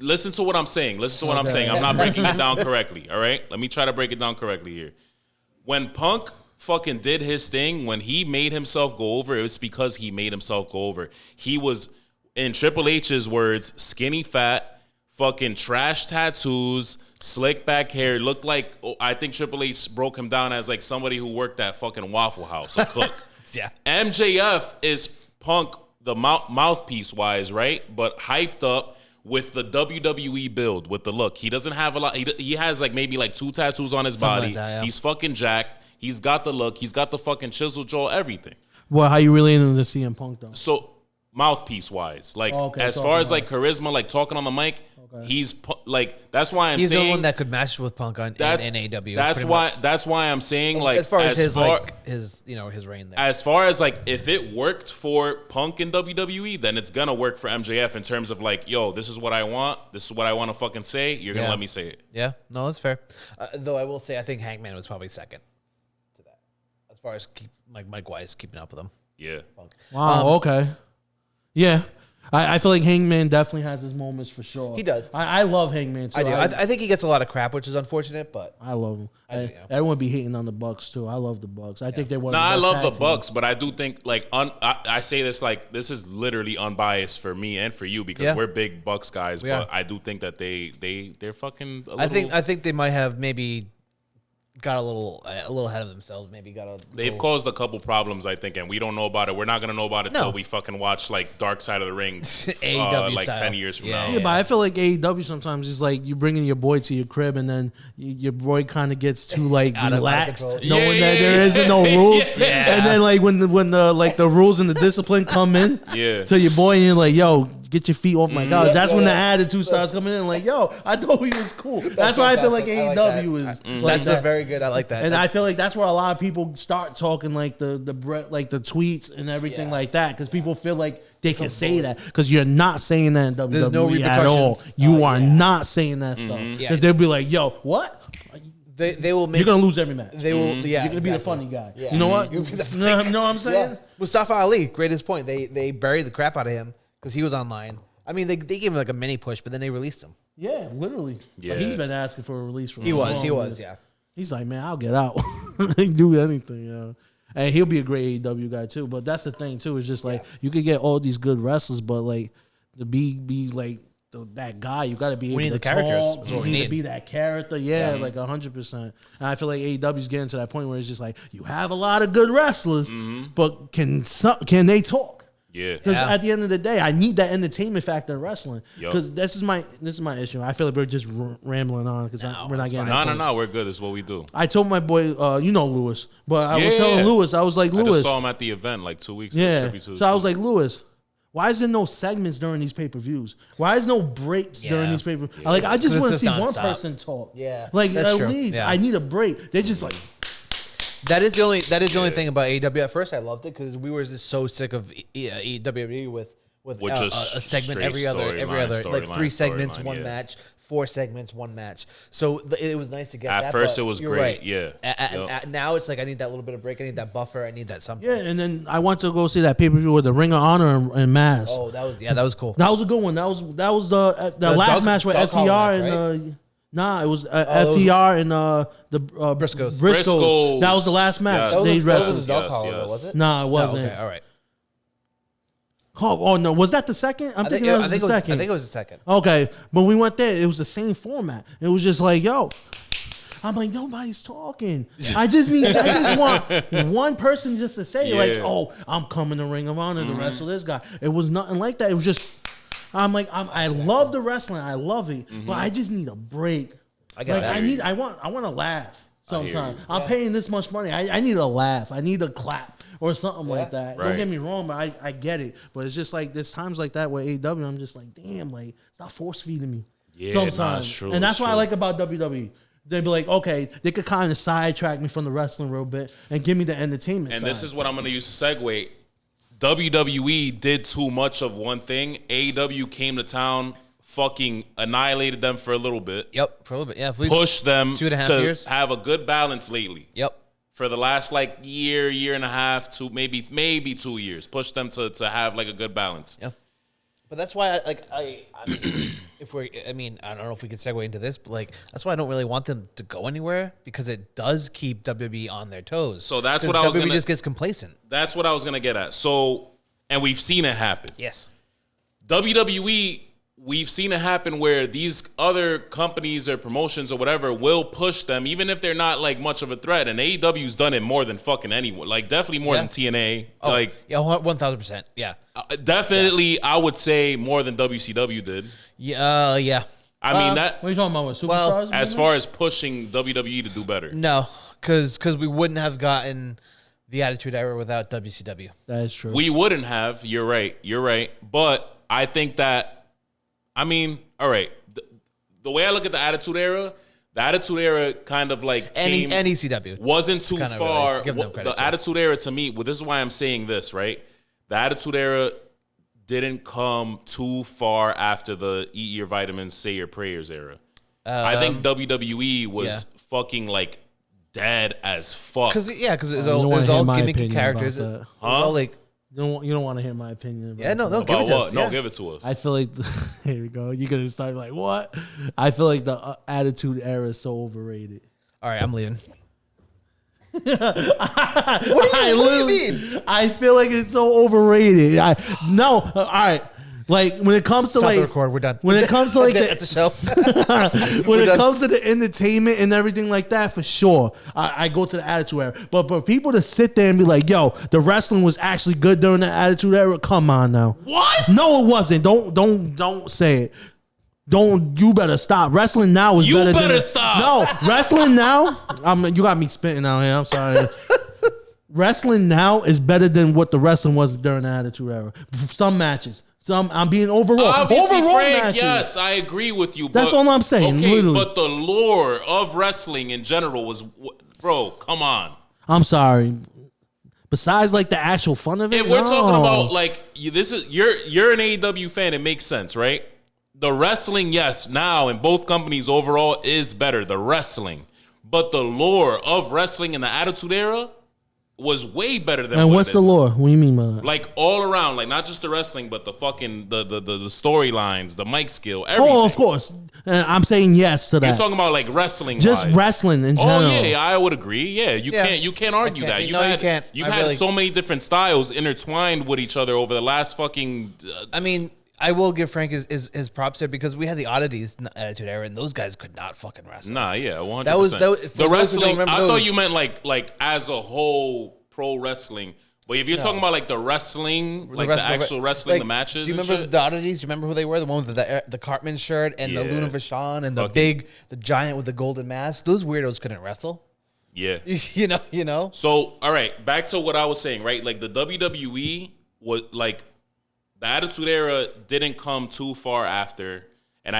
Listen to what I'm saying. I'm not breaking it down correctly, all right? Let me try to break it down correctly here. When Punk fucking did his thing, when he made himself go over, it was because he made himself go over. He was, in Triple H's words, skinny fat, fucking trash tattoos, slick back hair. Looked like, I think Triple H broke him down as like somebody who worked at fucking Waffle House, a cook. Yeah. MJF is Punk, the mouthpiece wise, right? But hyped up with the WWE build, with the look. He doesn't have a lot. He has like maybe like 2 tattoos on his body. Like that, yeah. He's fucking jacked. He's got the look. He's got the fucking chisel jaw, everything. Well, how you really into the CM Punk though? So mouthpiece wise, like as far as like charisma, like talking on the mic, he's like, that's why I'm saying he's the one that could match with Punk in AEW. That's why I'm saying like as far as his reign there. As far as like if it worked for Punk in WWE, then it's gonna work for MJF in terms of like, yo, this is what I want. This is what I want to fucking say. You're gonna let me say it. Yeah, no, that's fair. Though I will say, I think Hangman was probably second to that, as far as Mike Wise keeping up with him. Yeah. Punk. Wow. Okay. Yeah. I feel like Hangman definitely has his moments for sure. He does. I love Hangman too. I do. I think he gets a lot of crap, which is unfortunate, but I love him. Everyone be hating on the Bucks too. I love the Bucks. I think they want. I love the Bucks, but I do think like I say this like this is literally unbiased for me and for you because we're big Bucks guys. But I do think that they're fucking. I think they might have maybe got a little ahead of themselves. Maybe they've caused a couple problems, I think, and we don't know about it. We're not gonna know about it till we fucking watch like Dark Side of the Ring, AEW like style. 10 years from now. Yeah, but I feel like AEW sometimes is like you bringing your boy to your crib and then your boy kind of gets too like relaxed, knowing that there isn't no rules, and then like when the rules and the discipline come in to your boy and you're like, yo, get your feet off my couch. That's when the attitude starts coming in. Like, yo, I thought he was cool. That's why I feel like AEW is like that's a very good. I like that. And I feel like that's where a lot of people start talking like the tweets and everything like that because people feel like they can say that because you're not saying that in WWE There's no at all. repercussions. You are not saying that stuff because they'll be like, yo, what? They will make. You're gonna lose every match. They will. Yeah, you're gonna be the funny guy. Yeah. You know what? You know what I'm saying? Yeah. Mustafa Ali, greatest point. They buried the crap out of him because he was online. I mean, they gave him like a mini push, but then they released him. Yeah, literally. Yeah. But he's been asking for a release from. He was. Yeah. He's like, man, I'll get out. I can do anything, yo. And he'll be a great AEW guy too. But that's the thing too. It's just like you could get all these good wrestlers, but like to be like that guy, you got to be able to talk. You need to be that character. Yeah, like 100%. And I feel like AEW's getting to that point where it's just like you have a lot of good wrestlers, but can they talk? Yeah. Because at the end of the day, I need that entertainment factor in wrestling. Because this is my issue. I feel like we're just rambling on because we're not getting. No, we're good. This is what we do. I told my boy, Lewis, but I was telling Lewis, I was like, Lewis. I just saw him at the event like 2 weeks ago. Yeah. So I was like, Lewis, why is there no segments during these pay-per-views? Why is no breaks during these pay-per-views? Like, I just want to see one person talk. Yeah. Like, at least I need a break. They're just like. That is the only thing about AEW. At first, I loved it because we were just so sick of WWE with a segment every other like 3 segments, one match, 4 segments, one match. So it was nice to get that. At first, it was great. Right. Yeah. Now it's like I need that little bit of break. I need that buffer. I need that something. Yeah, and then I want to go see that pay-per-view with the Ring of Honor and Mass. Oh, that was cool. That was a good one. That was the last match with FTR and. Nah, it was FTR and the Briscoes. Briscoes. That was the last match. Yes. That was the dog collar, though, was it? Nah, it wasn't. No, okay, all right. Oh no, was that the second? I think it was the second. I think it was the second. Okay, but we went there. It was the same format. It was just like, yo. I'm like, nobody's talking. I just want one person just to say, like, oh, I'm coming to Ring of Honor to wrestle this guy. It was nothing like that. It was just, I love the wrestling. I love it, but I just need a break. I got that. I want to laugh sometimes. I'm paying this much money. I need a laugh. I need a clap. Or something like that. Right. Don't get me wrong, but I get it. But it's just like there's times like that with AEW, I'm just like, damn, like stop force feeding me. Yeah, sometimes. True, and that's what I like about WWE. They'd be like, okay, they could kind of sidetrack me from the wrestling a little bit and give me the entertainment and side. This is what I'm going to use to segue. WWE did too much of one thing. AEW came to town, fucking annihilated them for a little bit. Yep, for a little bit. Yeah, pushed them 2.5 years. Have a good balance lately. Yep. For the last like year and a half, to maybe 2 years, push them to have like a good balance. Yeah, but that's why I mean, I don't know if we could segue into this, but like that's why I don't really want them to go anywhere because it does keep WWE on their toes. So that's what I was WWE just gets complacent. That's what I was gonna get at. So, and we've seen it happen. Yes, WWE. We've seen it happen where these other companies or promotions or whatever will push them, even if they're not like much of a threat. And AEW's done it more than fucking anyone. Like definitely more than TNA. Oh, like 1,000%. Yeah, definitely. Yeah. I would say more than WCW did. Yeah. I mean that. What are you talking about? With superstars? As far as pushing WWE to do better. No, because we wouldn't have gotten the Attitude Era without WCW. That is true. We wouldn't have. You're right. But I think that. I mean, all right. The way I look at the Attitude Era kind of like and ECW wasn't too far. The Attitude Era to me, well, this is why I'm saying this, right? The Attitude Era didn't come too far after the Eat Your Vitamins, Say Your Prayers era. I think WWE was fucking like dead as fuck. Because there's all gimmicky characters. Huh? Like. You don't want to hear my opinion about give it to us. No, give it to us. I feel like here we go. You're gonna start like what? I feel like the Attitude Era is so overrated. All right, I'm leaving. What do you mean? I feel like it's so overrated. All right. Like when it comes to like record, we're done. When it comes to like it's a show. When it comes to the entertainment and everything like that, for sure, I go to the Attitude Era. But for people to sit there and be like, "Yo, the wrestling was actually good during the Attitude Era," come on now. What? No, it wasn't. Don't say it. You better stop. Wrestling now is better. You better stop. No, wrestling now. You got me spitting out here. I'm sorry. Wrestling now is better than what the wrestling was during the Attitude Era. Some matches. I'm being overall. Obviously, overall Frank, matches. Yes, I agree with you. That's all I'm saying. Okay, literally. but the lore of wrestling in general was, bro, come on. I'm sorry. Besides, like the actual fun of it, if we're talking about like you're an AEW fan, it makes sense, right? The wrestling, yes, now in both companies overall is better. The wrestling, but the lore of wrestling in the Attitude Era was way better than. And what's the lore? What do you mean by that? Like all around, like not just the wrestling, but the fucking the storylines, the mic skill, everything. Oh, of course. I'm saying yes to that. You're talking about like wrestling, just wrestling in general. Oh yeah, I would agree. Yeah, you can't argue that. You can't. You've had so many different styles intertwined with each other over the last fucking. I mean, I will give Frank his props here because we had the oddities in the Attitude Era, and those guys could not fucking wrestle. Nah, yeah, 100%. That was the wrestling. I thought you meant like as a whole pro wrestling. But if you're talking about like the wrestling, like the actual wrestling, like, the matches. Do you remember the oddities? Do you remember who they were? The one with the Cartman shirt and the Luna Vachon and the giant with the golden mask. Those weirdos couldn't wrestle. Yeah, you know. So all right, back to what I was saying. Right, like the WWE was like. The Attitude Era didn't come too far after, and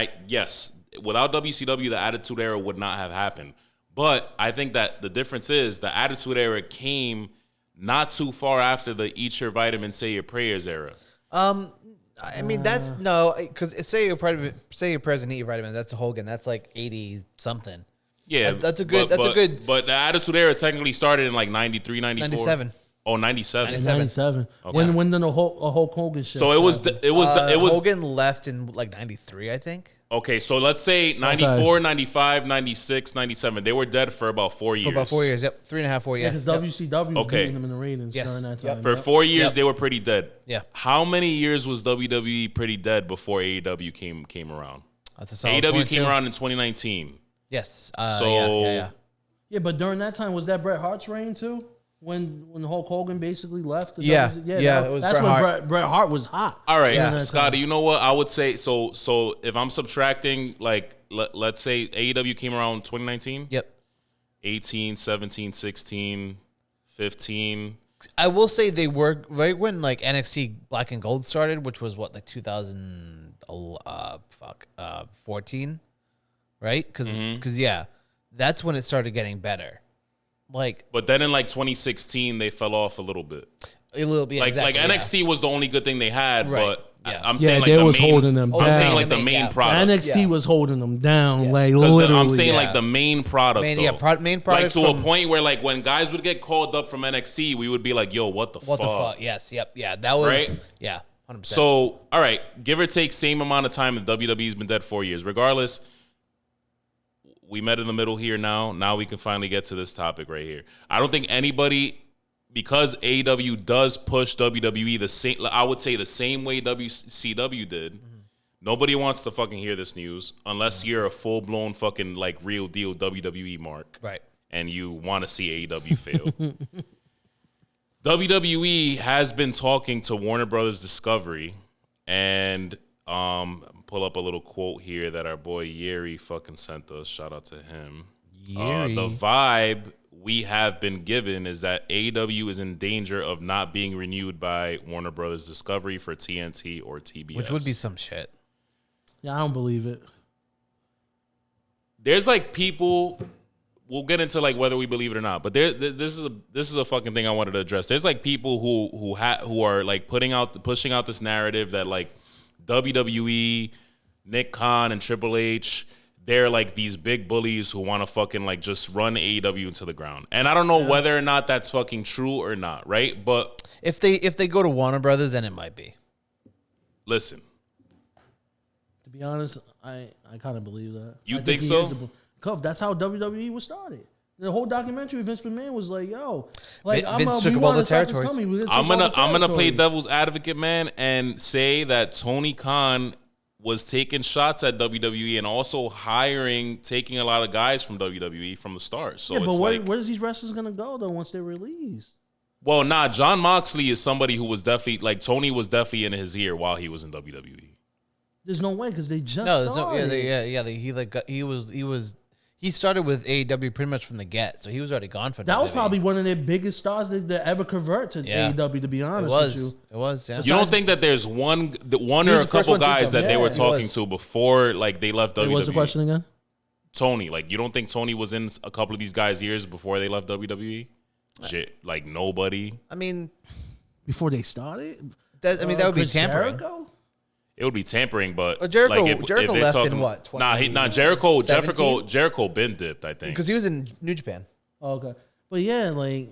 without WCW, the Attitude Era would not have happened. But I think that the difference is the Attitude Era came not too far after the Eat Your Vitamins, Say Your Prayers era. I mean that's no, because say your prayers and eat your vitamins. That's a Hogan. That's like 80 something. Yeah, that's a good. But the Attitude Era technically started in like 93, 94. 97. Oh, 97. 97. Okay. When did a Hulk Hogan shit? So it was Hogan left in like 93, I think. Okay, so let's say 94, 95, 96, 97. They were dead for about 4 years. For about 4 years, yep. 3.5, 4 years. Yeah, because WCW was Okay. beating them in the ratings during that time. For 4 years, they were pretty dead. Yeah. How many years was WWE pretty dead before AEW came around? That's a solid AEW point, came too. around in 2019. Yes. So Yeah, but during that time, was that Bret Hart's reign too? When Hulk Hogan basically left? That's it was that's Bret when Hart. Bret Hart was hot. all right, Yeah. Scotty, you know what? I would say so if I'm subtracting, like, let's say AEW came around 2019. Yep. 18, 17, 16, 15. I will say they were right when like NXT Black and Gold started, which was what, like 2014, right? Because yeah, that's when it started getting better. Like, But then in like 2016, they fell off a little bit. a little bit. Like exactly, NXT was the only good thing they had, Right. but Yeah. I'm Yeah, saying like they the was main, holding them I'm down. saying like the The main main- product. NXT was holding them down, like 'Cause literally. I'm saying yeah. like the main product, Main- though. yeah, main product like to from- a point where like when guys would get called up from NXT, we would be like, "Yo, what the What fuck?" the fuck? Yes. Yep. Yeah. That was Right? Yeah. 100%. So, all right, give or take same amount of time, and WWE's been dead 4 years. Regardless, we met in the middle here now. Now we can finally get to this topic right here. I don't think anybody, because AEW does push WWE the same, I would say the same way WCW did. Mm-hmm. Nobody wants to fucking hear this news unless you're a full blown fucking like real deal WWE mark, right. and you want to see AEW fail. WWE has been talking to Warner Brothers Discovery, and pull up a little quote here that our boy Yeri fucking sent us. Shout out to him. Yeri. The vibe we have been given is that AEW is in danger of not being renewed by Warner Brothers Discovery for TNT or TBS. Which would be some shit. Yeah, I don't believe it. There's like people. We'll get into like whether we believe it or not, but this is a fucking thing I wanted to address. There's like people who are like pushing out this narrative that like WWE, Nick Khan, and Triple H, they're like these big bullies who want to fucking like just run AEW into the ground. And I don't know whether or not that's fucking true or not, right? But If they go to Warner Brothers, then it might be. listen, To be honest, I kind of believe that. You I think he so? is Cuff, that's how WWE was started. The whole documentary, Vince McMahon was like, "Yo, like Vince took up all the territories. I'm gonna play devil's advocate, man, and say that Tony Khan was taking shots at WWE and also taking a lot of guys from WWE from the start. So Yeah, but it's where's these wrestlers gonna go though once they're released? well, nah, John Moxley is somebody who was definitely like Tony was definitely in his ear while he was in WWE. There's no way because they just No, there's started. He started with AEW pretty much from the get, so he was already gone for That was WWE. probably one of their biggest stars that ever convert to Yeah. AEW. To be It honest was. with you, It was. Yeah. You don't think that there's one He or was a the first couple one to guys come. that they Yeah, were he talking was. to before like they left WWE? what's the question again? Tony, like you don't think Tony was in a couple of these guys' ears before they left WWE? Shit, like nobody. I mean, Before they started, that would be Chris tampering. Jericho? It would be tampering, but Well, Jericho- like Jericho they're left in talking- what, Jericho been dipped, I think. Because he was in New Japan. Oh, okay, but yeah, like,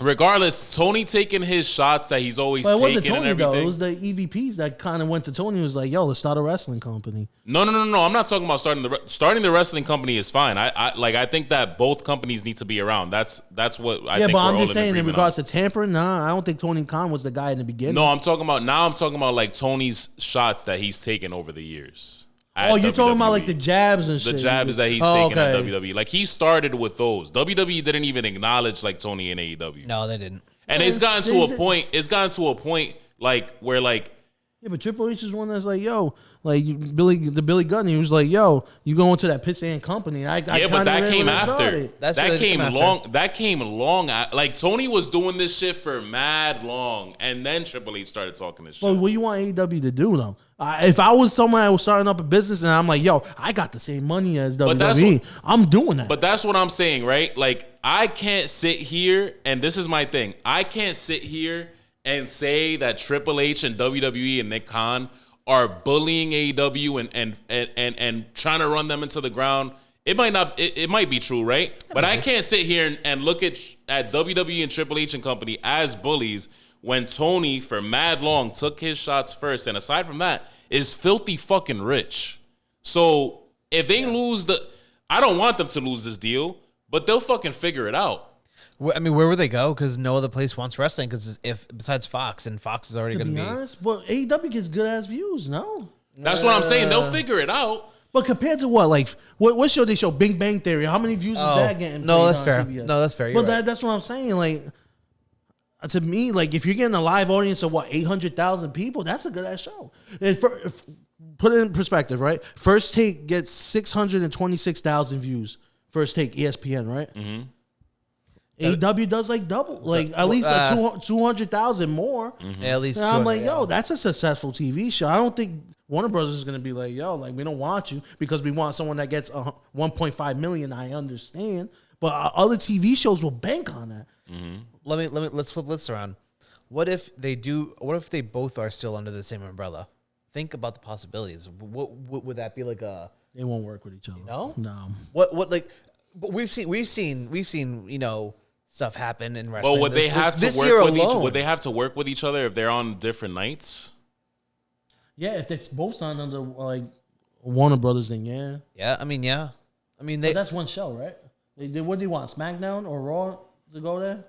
Regardless, Tony taking his shots that he's always but it wasn't taking and Tony though. everything. It was the EVPs that kind of went to Tony. And was like, "Yo, let's start a wrestling company." No. I'm not talking about starting the wrestling company is fine. I think that both companies need to be around. That's what I Yeah, think. but I'm we're all just saying in agreement regards on. to tampering, nah, I don't think Tony Khan was the guy in the beginning. No, I'm talking about like Tony's shots that he's taken over the years. Oh, you're talking about like WWE. the jabs and The shit. jabs that he's taking at WWE. Like he started with those. WWE didn't even acknowledge like Tony in AEW. No, they didn't. And it's gotten to a point. It's gotten to a point like where like Yeah, but Triple H is one that's like, yo, like Billy Gunn. He was like, yo, you going to that pissant company? but that came after. That's that what they came come after. long. That came long. Like Tony was doing this shit for mad long, and then Triple H started talking this shit. But what you want AEW to do though? If I was someone that was starting up a business and I'm like, yo, I got the same money as WWE, I'm doing that. But that's what I'm saying, right? Like, I can't sit here, and this is my thing. I can't sit here and say that Triple H and WWE and Nick Khan are bullying AEW and trying to run them into the ground. It might not. It might be true, right? But I can't sit here and look at WWE and Triple H and company as bullies when Tony, for mad long, took his shots first, and aside from that, is filthy fucking rich. So if they lose I don't want them to lose this deal, but they'll fucking figure it out. I mean, where would they go? Because no other place wants wrestling. Because if besides Fox, and Fox is already going to be honest, but AEW gets good ass views. No, that's what I'm saying. They'll figure it out. But compared to what, like what show they show? Big Bang Theory. How many views is that getting? No, that's fair. TBS? No, that's fair. But right. that's what I'm saying. Like to me, like if you're getting a live audience of 800,000 people, that's a good ass show. And put it in perspective, right? First Take gets 626,000 views. First Take, ESPN, right? Mm-hmm. AEW does like double, like at least 200,000 more. Mm-hmm. Yeah, at least. And I'm like, yo, that's a successful TV show. I don't think Warner Brothers is gonna be like, yo, like we don't want you because we want someone that gets 1.5 million. I understand, but other TV shows will bank on that. Mm-hmm. Let's flip this around. What if they do? What if they both are still under the same umbrella? Think about the possibilities. What would that be like? They won't work with each other. No. What like? But we've seen stuff happen in wrestling. Well, would they have to work with each other if they're on different nights? Yeah, if they both signed under like Warner Brothers, then yeah. Yeah, I mean, yeah. I mean, but that's one show, right? What do you want, SmackDown or Raw to go there?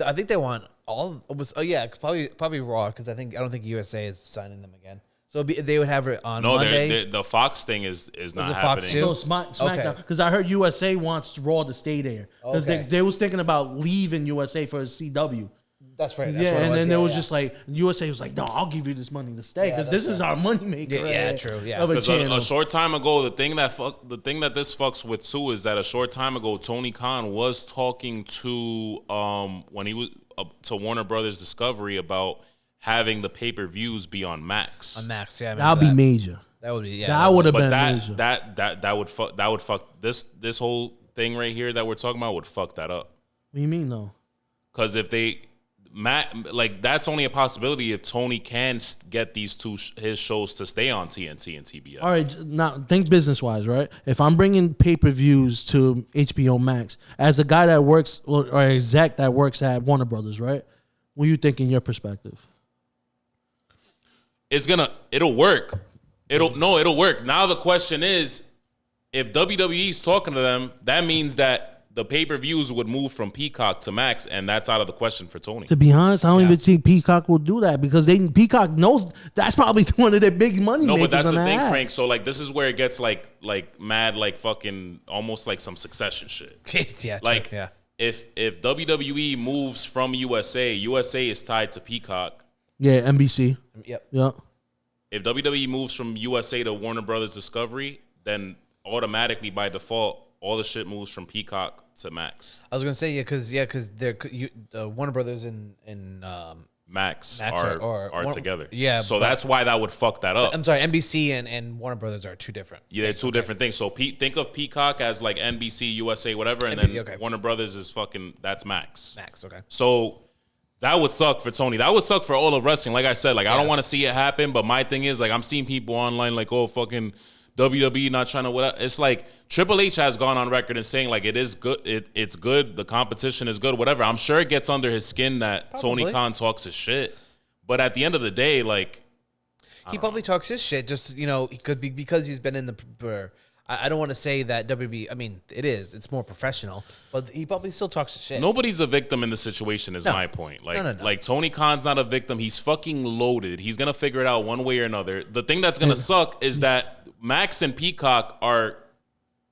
I think they want all. Probably Raw because I don't think USA is signing them again. So they would have it on Monday. The Fox thing is not happening. Fox too? So SmackDown, because I heard USA wants Raw to stay there because they was thinking about leaving USA for CW. That's right. That's and then there was just like USA was like, no, I'll give you this money to stay because this is our money maker. Yeah, true. Yeah, because a short time ago, the thing that this fucks with too is that a short time ago, Tony Khan was talking to when he was to Warner Brothers Discovery about having the pay-per-views be on Max. On Max, yeah. That'd be major. That would be, yeah. That would have been major. That would fuck this whole thing right here that we're talking about would fuck that up. What do you mean though? Because if that's only a possibility if Tony can get these his shows to stay on TNT and TBS. All right, now think business-wise, right? If I'm bringing pay-per-views to HBO Max, as a guy that works or exec that works at Warner Brothers, right? What do you think in your perspective? It'll work. It'll work. Now the question is, if WWE's talking to them, that means that the pay-per-views would move from Peacock to Max, and that's out of the question for Tony. To be honest, I don't even think Peacock will do that because Peacock knows that's probably one of their big money makers. No, but that's the thing, Frank. So like, this is where it gets like mad, like fucking almost like some Succession shit. Yeah, like true. Yeah. If WWE moves from USA is tied to Peacock. Yeah, NBC. Yep. Yeah. If WWE moves from USA to Warner Brothers Discovery, then automatically by default, all the shit moves from Peacock to Max. I was gonna say because they're Warner Brothers and Max are together. Yeah, so that's why that would fuck that up. I'm sorry, NBC and Warner Brothers are two different. Yeah, they're two different things. So think of Peacock as like NBC, USA, whatever, and then Warner Brothers is that's Max. Max, okay. So that would suck for Tony. That would suck for all of wrestling. Like I said, like I don't want to see it happen, but my thing is like I'm seeing people online like, oh, fucking WWE not trying to whatever. It's like Triple H has gone on record and saying like it is good. It's good. The competition is good. Whatever. I'm sure it gets under his skin that Tony Khan talks his shit. But at the end of the day, like he probably talks his shit. Just he could be because he's been in the. I don't want to say that WB. I mean, it is. It's more professional, but he probably still talks shit. Nobody's a victim in the situation. Is my point. Like, no. Like Tony Khan's not a victim. He's fucking loaded. He's gonna figure it out one way or another. The thing that's gonna suck is that Max and Peacock are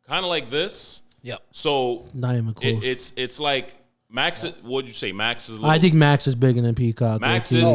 kind of like this. Yep. So not even close. It's like Max. What'd you say? Max is. I think Max is bigger than Peacock. Max is.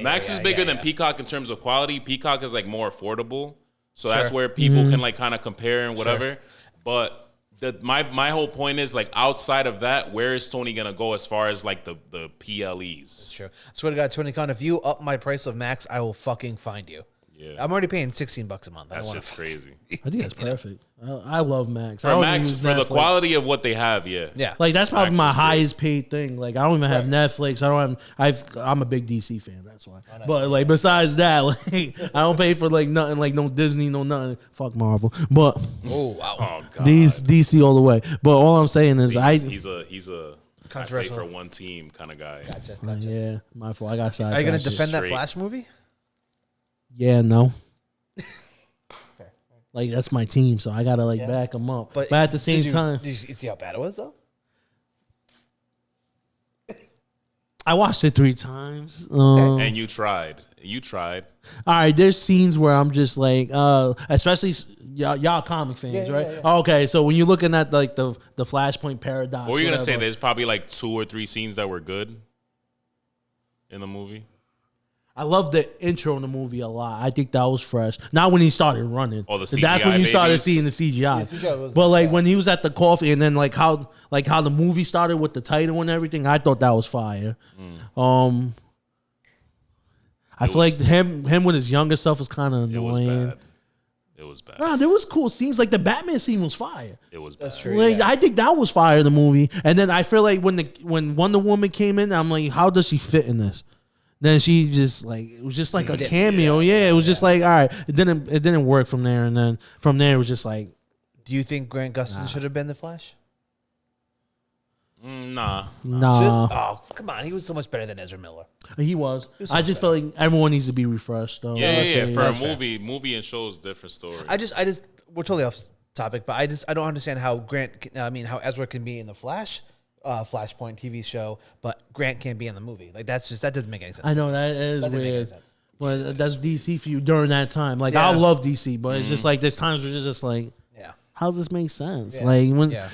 Max is bigger than Peacock in terms of quality. Peacock is like more affordable. So that's where people can like kind of compare and whatever. Sure. But my whole point is like outside of that, where is Tony gonna go as far as like the PLEs? That's true. I swear to God, Tony Khan, if you up my price of Max, I will fucking find you. Yeah. I'm already paying $16 a month. That's just crazy. I think that's perfect. I love Max. For the quality of what they have, yeah. Like that's probably Max my highest paid thing. Like I don't even have Netflix. I'm a big DC fan. That's why. But like besides that, like I don't pay for like nothing. Like no Disney, no nothing. Fuck Marvel. But oh God. These DC all the way. But all I'm saying is he's a controversial for one team kind of guy. Gotcha. Yeah, my fault. I got sidetracked. Are you gonna defend that Flash movie? Yeah, no. Like that's my team, so I gotta like back them up. But at the same time, did you see how bad it was though? I watched it 3 times. And you tried. You tried. All right, there's scenes where I'm just like, especially y'all comic fans, right? Yeah. Okay, so when you're looking at like the Flashpoint paradox, What were you gonna say? There's probably like 2 or 3 scenes that were good in the movie. I love the intro in the movie a lot. I think that was fresh. Not when he started running. Oh, the CGI That's when you started babies. seeing the CGI. Yeah, CGI was but like when he was at the coffee, and then like how the movie started with the title and everything, I thought that was fire. I feel like him with his younger self was kind of annoying. It was bad. Nah, there was cool scenes. Like the Batman scene was fire. It was bad. That's true. Like, Yeah. I think that was fire in the movie. And then I feel like when Wonder Woman came in, I'm like, how does she fit in this? Then she just like it was just like a cameo. Yeah, it was just like all right. It didn't work from there. And then from there it was just like. Do you think Grant Gustin should have been the Flash? Nah. Oh, come on. He was so much better than Ezra Miller. He was. I just feel like everyone needs to be refreshed though. Yeah. For a movie and shows, different story. I just we're totally off topic, but I don't understand how how Ezra can be in the Flash. Flashpoint TV show, but Grant can't be in the movie. Like that doesn't make any sense. I know that is That didn't make any weird. sense. But that's DC for you during that time. Like Yeah. I love DC, but it's just like there's times where it's just like, Yeah. how does this make sense? Yeah. Like when Yeah.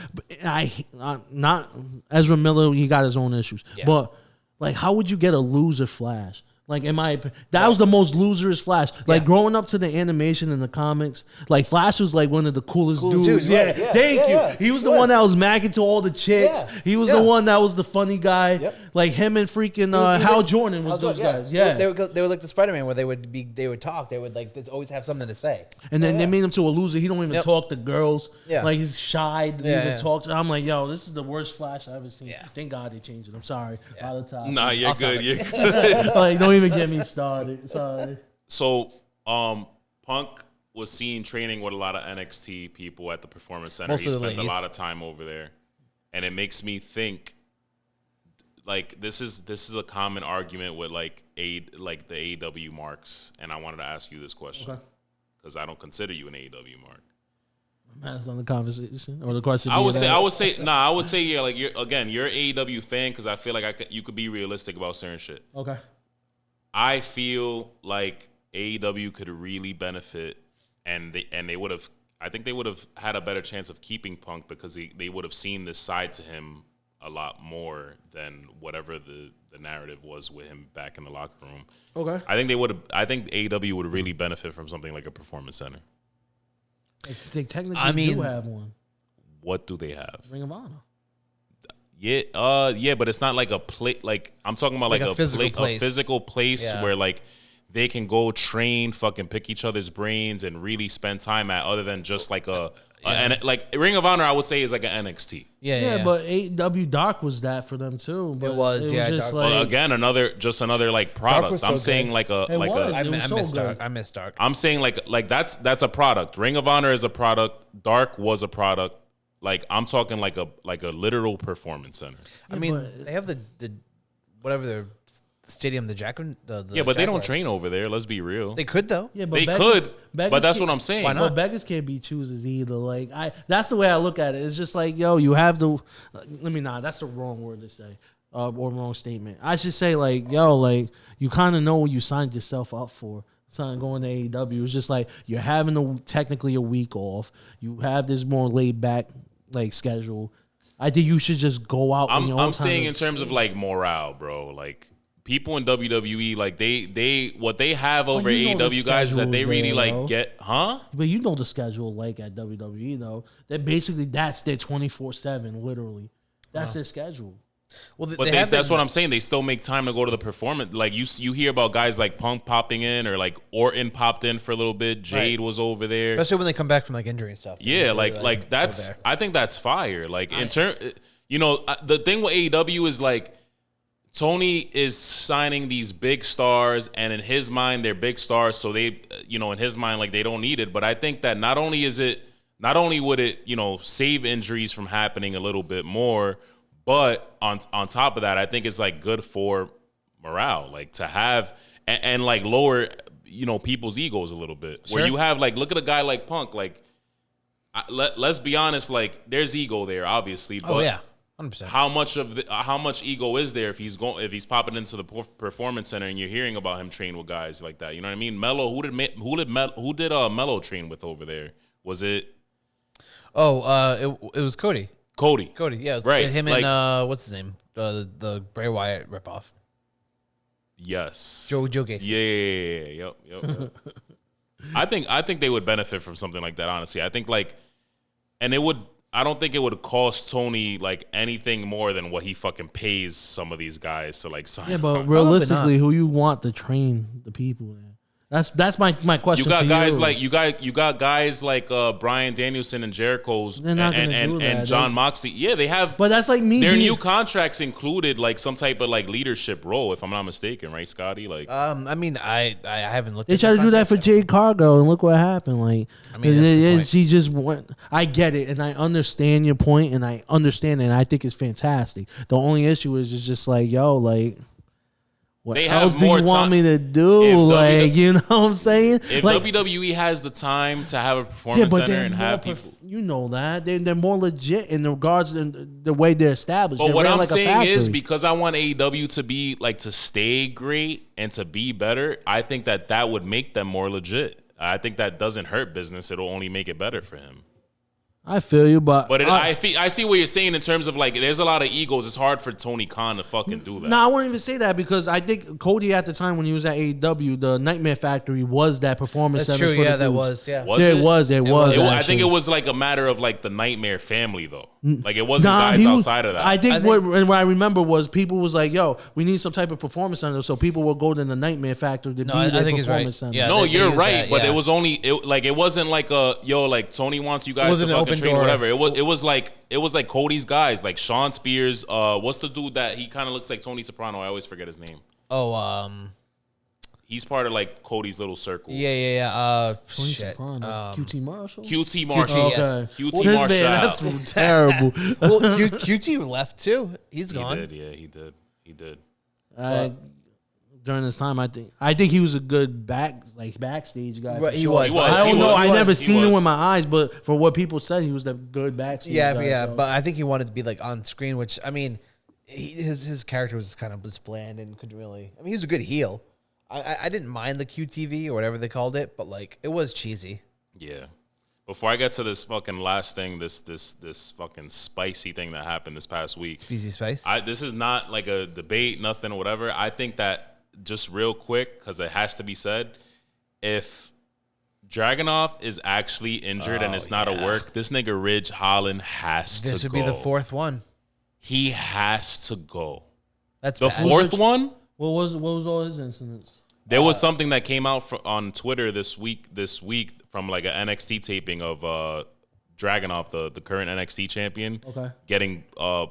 not Ezra Miller, he got his own issues. Yeah. But like, how would you get a loser Flash? Like, that was the most loserous Flash. Like, growing up to the animation in the comics, like, Flash was, like, one of the coolest dudes. right. Thank you. Yeah. He was the one that was macking to all the chicks. Yeah. He was the one that was the funny guy. Yep. Like, him and freaking Hal Jordan was those guys. Yeah. They were like the Spider-Man where they would talk. They would, like, always have something to say. And then they made him to a loser. He don't even talk to girls. Yeah. Like, he's shy to Yeah, even yeah. talk to. I'm like, yo, this is the worst Flash I've ever seen. Yeah. Thank God they changed it. I'm sorry. Out of time. Nah, you're Off good. topic. You're good. Like, don't even get me started. Sorry. So, Punk was seen training with a lot of NXT people at the Performance Center. Most He of the spent a ladies. lot of time over there, and it makes me think. Like this is a common argument with the AEW marks, and I wanted to ask you this question because I don't consider you an AEW mark. Matters on the conversation or the question. I would say yeah, like you're an AEW fan because I feel like you could be realistic about certain shit. Okay. I feel like AEW could really benefit, and they would have. I think they would have had a better chance of keeping Punk because they would have seen this side to him a lot more than whatever the narrative was with him back in the locker room. Okay. I think they would have. I think AEW would really benefit from something like a Performance Center. They technically do have one. What do they have? Ring of Honor. Yeah, but it's not like a play. Like I'm talking about like a physical place Yeah. where like they can go train, fucking pick each other's brains, and really spend time at other than just like and like Ring of Honor. I would say is like an NXT. Yeah. But AEW Dark was that for them too. But It was, yeah, just Dark- like, Well, again, another like product. was I'm so saying good. like a It like was. a. I so miss Dark. good. I miss Dark. I'm saying like that's a product. Ring of Honor is a product. Dark was a product. Like I'm talking like a literal Performance Center. I mean, they have the whatever their stadium, the Jackson. The Yeah, but they don't Jaguars. train over there. Let's be real. They could though. yeah, They beggars- could, beggars but that's can't- what I'm saying. Why not? But beggars can't be choosers either. Like that's the way I look at it. It's just like, yo, you have the. That's the wrong word to say, or wrong statement. I should say like, yo, like you kind of know what you signed yourself up for. Something going to AEW. It's just like you're having technically a week off. You have this more laid back like schedule. I think you should just go out. I'm saying in terms of like morale, bro. Like people in WWE, like they what they have over you know the AEW guys is that they schedule's really there, like though. get, huh? But you know the schedule like at WWE though. That basically that's their 24/7. Literally, that's their schedule. Well, But that's what I'm saying. They still make time to go to the performance. Like you hear about guys like Punk popping in, or like Orton popped in for a little bit. Jade was over there. especially when they come back from like injury and stuff. Yeah, Usually, like that's. over there. I think that's fire. Like in turn, the thing with AEW is like Tony is signing these big stars, and in his mind they're big stars, so they, in his mind like they don't need it. But I think that not only would it save injuries from happening a little bit more, but on top of that, I think it's like good for morale, like to have and like lower. people's egos a little bit. Sure. Where you have like, look at a guy like Punk. Like, let's be honest. Like, there's ego there, obviously. But Oh yeah, 100%. how much ego is there if he's popping into the performance center and you're hearing about him train with guys like that? You know what I mean? Melo, who did Melo train with over there? Was it? Oh, it was Cody. Cody, Yeah, it was right. Him like, and what's his name? The Bray Wyatt ripoff. Yes. Joe Gacy. Yeah. Yep. I think they would benefit from something like that, honestly. I think I don't think it would cost Tony like anything more than what he fucking pays some of these guys to like sign. Yeah, but Probably realistically, not. who you want to train the people? Man? That's my question. You got to guys you. like you got guys like Bryan Danielson and Jericho's They're not gonna do that, and John Moxley. Yeah, they have. But that's like me. Their being, new contracts included like some type of like leadership role, if I'm not mistaken, right, Scotty? Like, I mean, I haven't looked. They at tried the to do that for contract yet. Jade Cargill, and look what happened. Like, I mean, that's a good point. she just went. I get it, and I understand your point, and I understand it, and I think it's fantastic. The only issue is just like, yo, like, what They have else do more you want time- me to do? If Like, you know what I'm saying? if Like, WWE has the time to have a performance center they're and more have people. you know that they're more legit in regards to the way they're established. But They're what ran I'm like a saying is factory. because I want AEW to be like to stay great and to be better, I think that would make them more legit. I think that doesn't hurt business. It'll only make it better for him. I feel you, but I see what you're saying in terms of like there's a lot of egos. It's hard for Tony Khan to fucking do that. No, I wouldn't even say that because I think Cody at the time when he was at AEW, the Nightmare Factory was that performance That's center. true. For Yeah, the that dudes. was. Yeah. Was It it? was. I think actually. it was like a matter of like the Nightmare family though. Like it wasn't Nah, guys he was- outside of that. I think what I remember was people was like, "Yo, we need some type of performance center," so people will go to the Nightmare Factory to No, be I their think he's right. performance center. Yeah. No, they you're use right, that, but yeah. it was only it wasn't like like Tony wants you guys to wasn't an fucking open train door. whatever. It was like Cody's guys, like Sean Spears. What's the dude that he kind of looks like Tony Soprano? I always forget his name. Oh, He's part of like Cody's little circle. yeah. Tony Shit. Soprano, QT Marshall. QT Marshall. QT, yes. QT This Marshall. man, that's terrible. Well, QT left too. He's He gone. did, yeah, he did. During this time, I think he was a good backstage guy. Right, for he sure. was. I don't He know. was. I never He seen him was. with my eyes, but for what people said, he was the good backstage. Yeah, guy, yeah. so. But I think he wanted to be like on screen, which I mean, his character was kind of just bland and couldn't really. I mean, he was a good heel. I didn't mind the QTV or whatever they called it, but like it was cheesy. Yeah. Before I get to this fucking last thing, this fucking spicy thing that happened this past week. Speezy Spice. This is not like a debate, nothing or whatever. I think that just real quick, because it has to be said, if Dragunov is actually injured and it's not a work, this nigga Ridge Holland has to go. This would be the fourth one. He has to go. That's The bad. fourth one? What was all his incidents? There was something that came out on Twitter this week from like an NXT taping of Dragunov, the current NXT champion, getting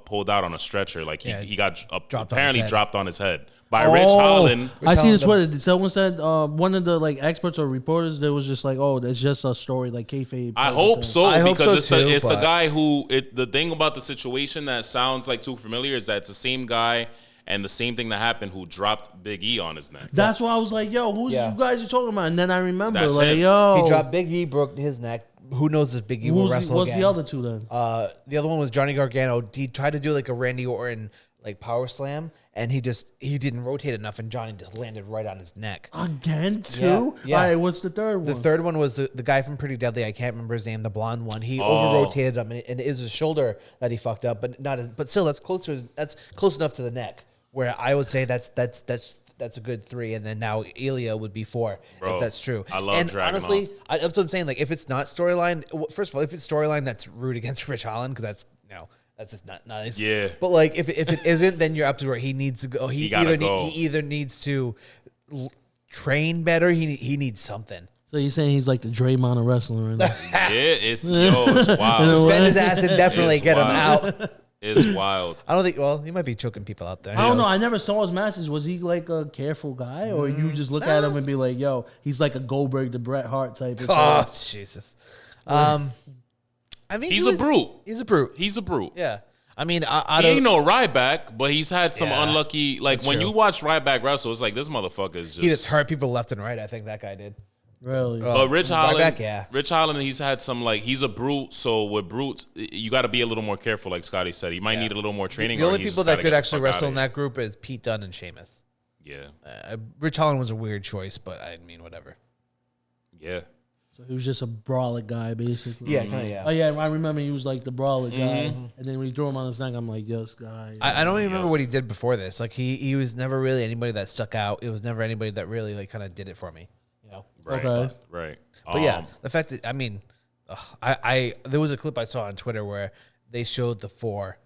pulled out on a stretcher. Like he got dropped on his head by Rich Holland. I seen the Twitter. Someone said one of the like experts or reporters that was just like, "Oh, that's just a story like kayfabe." I hope so I hope because so it's too, the but- guy who the thing about the situation that sounds like too familiar is that it's the same guy and the same thing that happened who dropped Big E on his neck. That's why I was like, "Yo, who's Yeah. you guys are talking about?" And then I remember That's like, him. "Yo, He dropped Big E, broke his neck. Who knows if Big E will wrestle what's again? the other two then?" The other one was Johnny Gargano. He tried to do like a Randy Orton like power slam, and he didn't rotate enough, and Johnny just landed right on his neck. Again, too. Yeah. All right, what's the third one? The third one was the guy from Pretty Deadly. I can't remember his name. The blonde one. He over-rotated him, and it is his shoulder that he fucked up. But still, that's close enough to the neck. Where I would say that's a good 3, and then now Ilya would be 4 Bro, if that's true. I love and Dragunov. honestly, that's what I'm saying. Like if it's not storyline, first of all, if it's storyline, that's rude against Rich Holland because that's just not nice. Yeah. But like if it isn't, then you're absolutely right. He needs to go. He gotta go. He either needs to train better. He needs something. So you're saying he's like the Draymond of wrestling right now? Yeah, it's wild. Suspend his ass and definitely It's get him wild. out. It's wild. I don't think. Well, he might be choking people out there. I don't know. I never saw his matches. Was he like a careful guy, or you just look at him and be like, "Yo, he's like a Goldberg to Bret Hart type of Oh thing." Jesus. I mean, He's a brute. He's a brute. He's a brute. Yeah. I mean, he ain't no Ryback, but he's had some unlucky. Like that's when true. you watch Ryback wrestle, it's like this motherfucker is just. He just hurt people left and right. I think that guy did. Really? But Rich Holland, yeah. Rich Holland, he's had some like he's a brute. So with brutes, you got to be a little more careful. Like Scotty said, he might need a little more training. The or only he's people just that gotta could get the actually fuck wrestle outta in that group is Pete Dunne and Sheamus. here. Rich Holland was a weird choice, but I mean, whatever. Yeah. So he was just a brawler guy, basically. Yeah, kind of. Yeah. Oh yeah, I remember he was like the brawler guy, and then when he threw him on his neck, I'm like, this guy. I don't even remember what he did before this. Like he was never really anybody that stuck out. It was never anybody that really like kind of did it for me. You know. Right. Okay. Right. But yeah, the fact that I mean, I there was a clip I saw on Twitter where they showed the four,